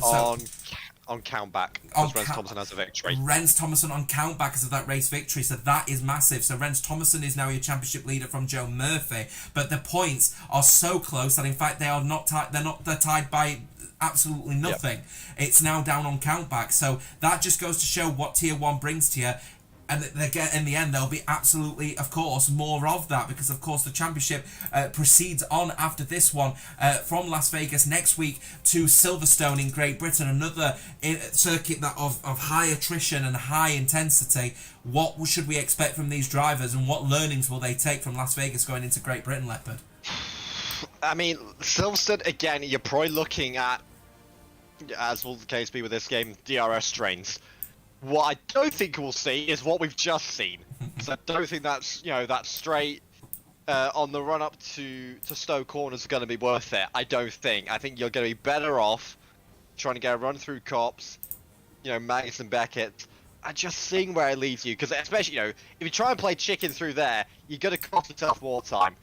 On countback, because Renz Thomason has a victory. Renz Thomason on countback because of that race victory, so that is massive. So Renz Thomason is now your championship leader from Joe Murphy, but the points are so close that in fact they are not tied. They're tied by absolutely nothing. Yep. It's now down on countback, so that just goes to show what Tier 1 brings to you. And in the end, there'll be absolutely, of course, more of that, because, of course, the championship proceeds on after this one from Las Vegas next week to Silverstone in Great Britain, another circuit that of high attrition and high intensity. What should we expect from these drivers, and what learnings will they take from Las Vegas going into Great Britain, Leopard? I mean, Silverstone, again, you're probably looking at, as will the case be with this game, DRS strains. What I don't think we'll see is what we've just seen. So I don't think that's that straight on the run up to Stowe Corners is going to be worth it. I don't think. I think you're going to be better off trying to get a run through Cops, Magnus and Beckett, and just seeing where it leads you. Because especially if you try and play chicken through there, you're going to cost yourself more time.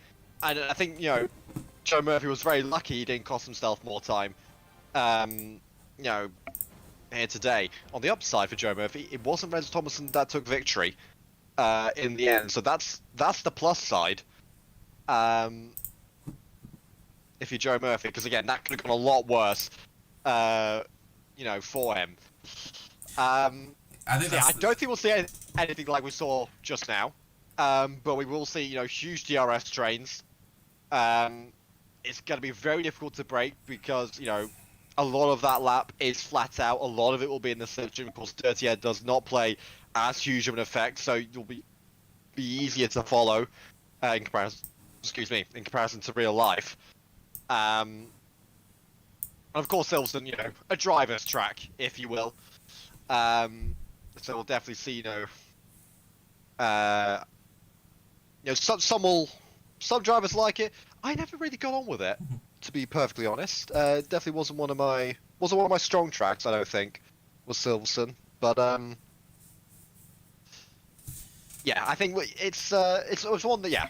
And I think Joe Murphy was very lucky he didn't cost himself more time. Here today. On the upside for Joe Murphy, it wasn't Renz Thomason that took victory in the end, so that's the plus side. If you're Joe Murphy, because again, that could have gone a lot worse, for him. I don't think we'll see anything like we saw just now, but we will see huge DRS trains. It's going to be very difficult to break because a lot of that lap is flat out. A lot of it will be in the section. Of course, Dirty Ed does not play as huge of an effect, so you'll be easier to follow in comparison. In comparison to real life. And of course, Silverstone, you know, a driver's track, if you will. So we'll definitely see, some drivers like it. I never really got on with it, to be perfectly honest. Definitely wasn't one of my strong tracks. I don't think was Silverstone, but yeah, I think it's one that, yeah,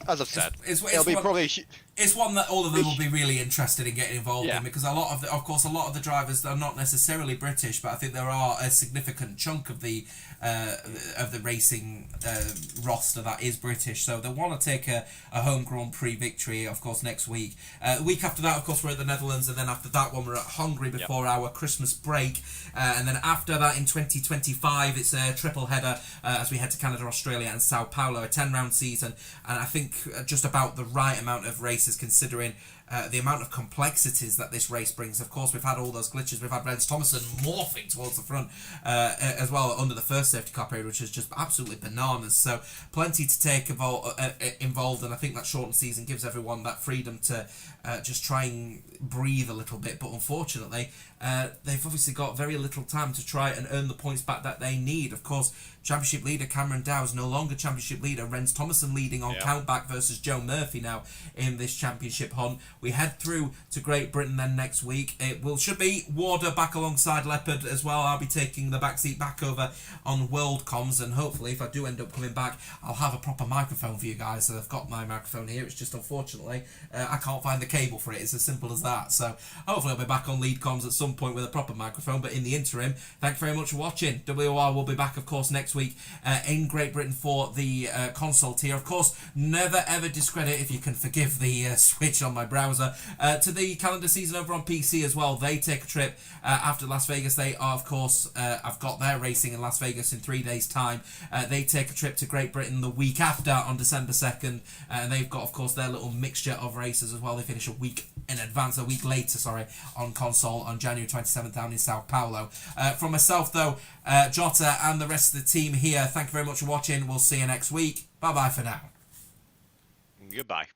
as I've said, it'll be probably. It's one that all of them will be really interested in getting involved in, because a lot of the drivers are not necessarily British, but I think there are a significant chunk of the racing roster that is British, so they want to take a home Grand Prix victory, of course, next week. The week after that, of course, we're at the Netherlands, and then after that one we're at Hungary before our Christmas break, and then after that in 2025 it's a triple header as we head to Canada, Australia and Sao Paulo, a 10-round season, and I think just about the right amount of races considering the amount of complexities that this race brings. Of course, we've had all those glitches. We've had Rens Thomason morphing towards the front as well under the first safety car period, which is just absolutely bananas. So plenty to take involved, and I think that shortened season gives everyone that freedom to just try and breathe a little bit. But unfortunately, they've obviously got very little time to try and earn the points back that they need. Of course, championship leader Cameron Dow's no longer championship leader. Rens Thomason leading on countback versus Joe Murphy now in this championship hunt. We head through to Great Britain then next week. It should be Warder back alongside Leopard as well. I'll be taking the backseat back over on World Comms, and hopefully if I do end up coming back, I'll have a proper microphone for you guys. So I've got my microphone here. It's just unfortunately I can't find the cable for it. It's as simple as that. So hopefully I'll be back on lead comms at some point with a proper microphone, but in the interim, thank you very much for watching. WOR will be back, of course, next week in Great Britain for the console tier. Of course, never ever discredit, if you can forgive the switch on my browser, to the calendar season over on PC as well. They take a trip after Las Vegas. They are, of course, I've got their racing in Las Vegas in 3 days time. They take a trip to Great Britain the week after on December 2nd, and they've got, of course, their little mixture of races as well. They finish a week later, on console on January 27th down in Sao Paulo. From myself though, Jota and the rest of the team here, thank you very much for watching. We'll see you next week. Bye bye for now. Goodbye.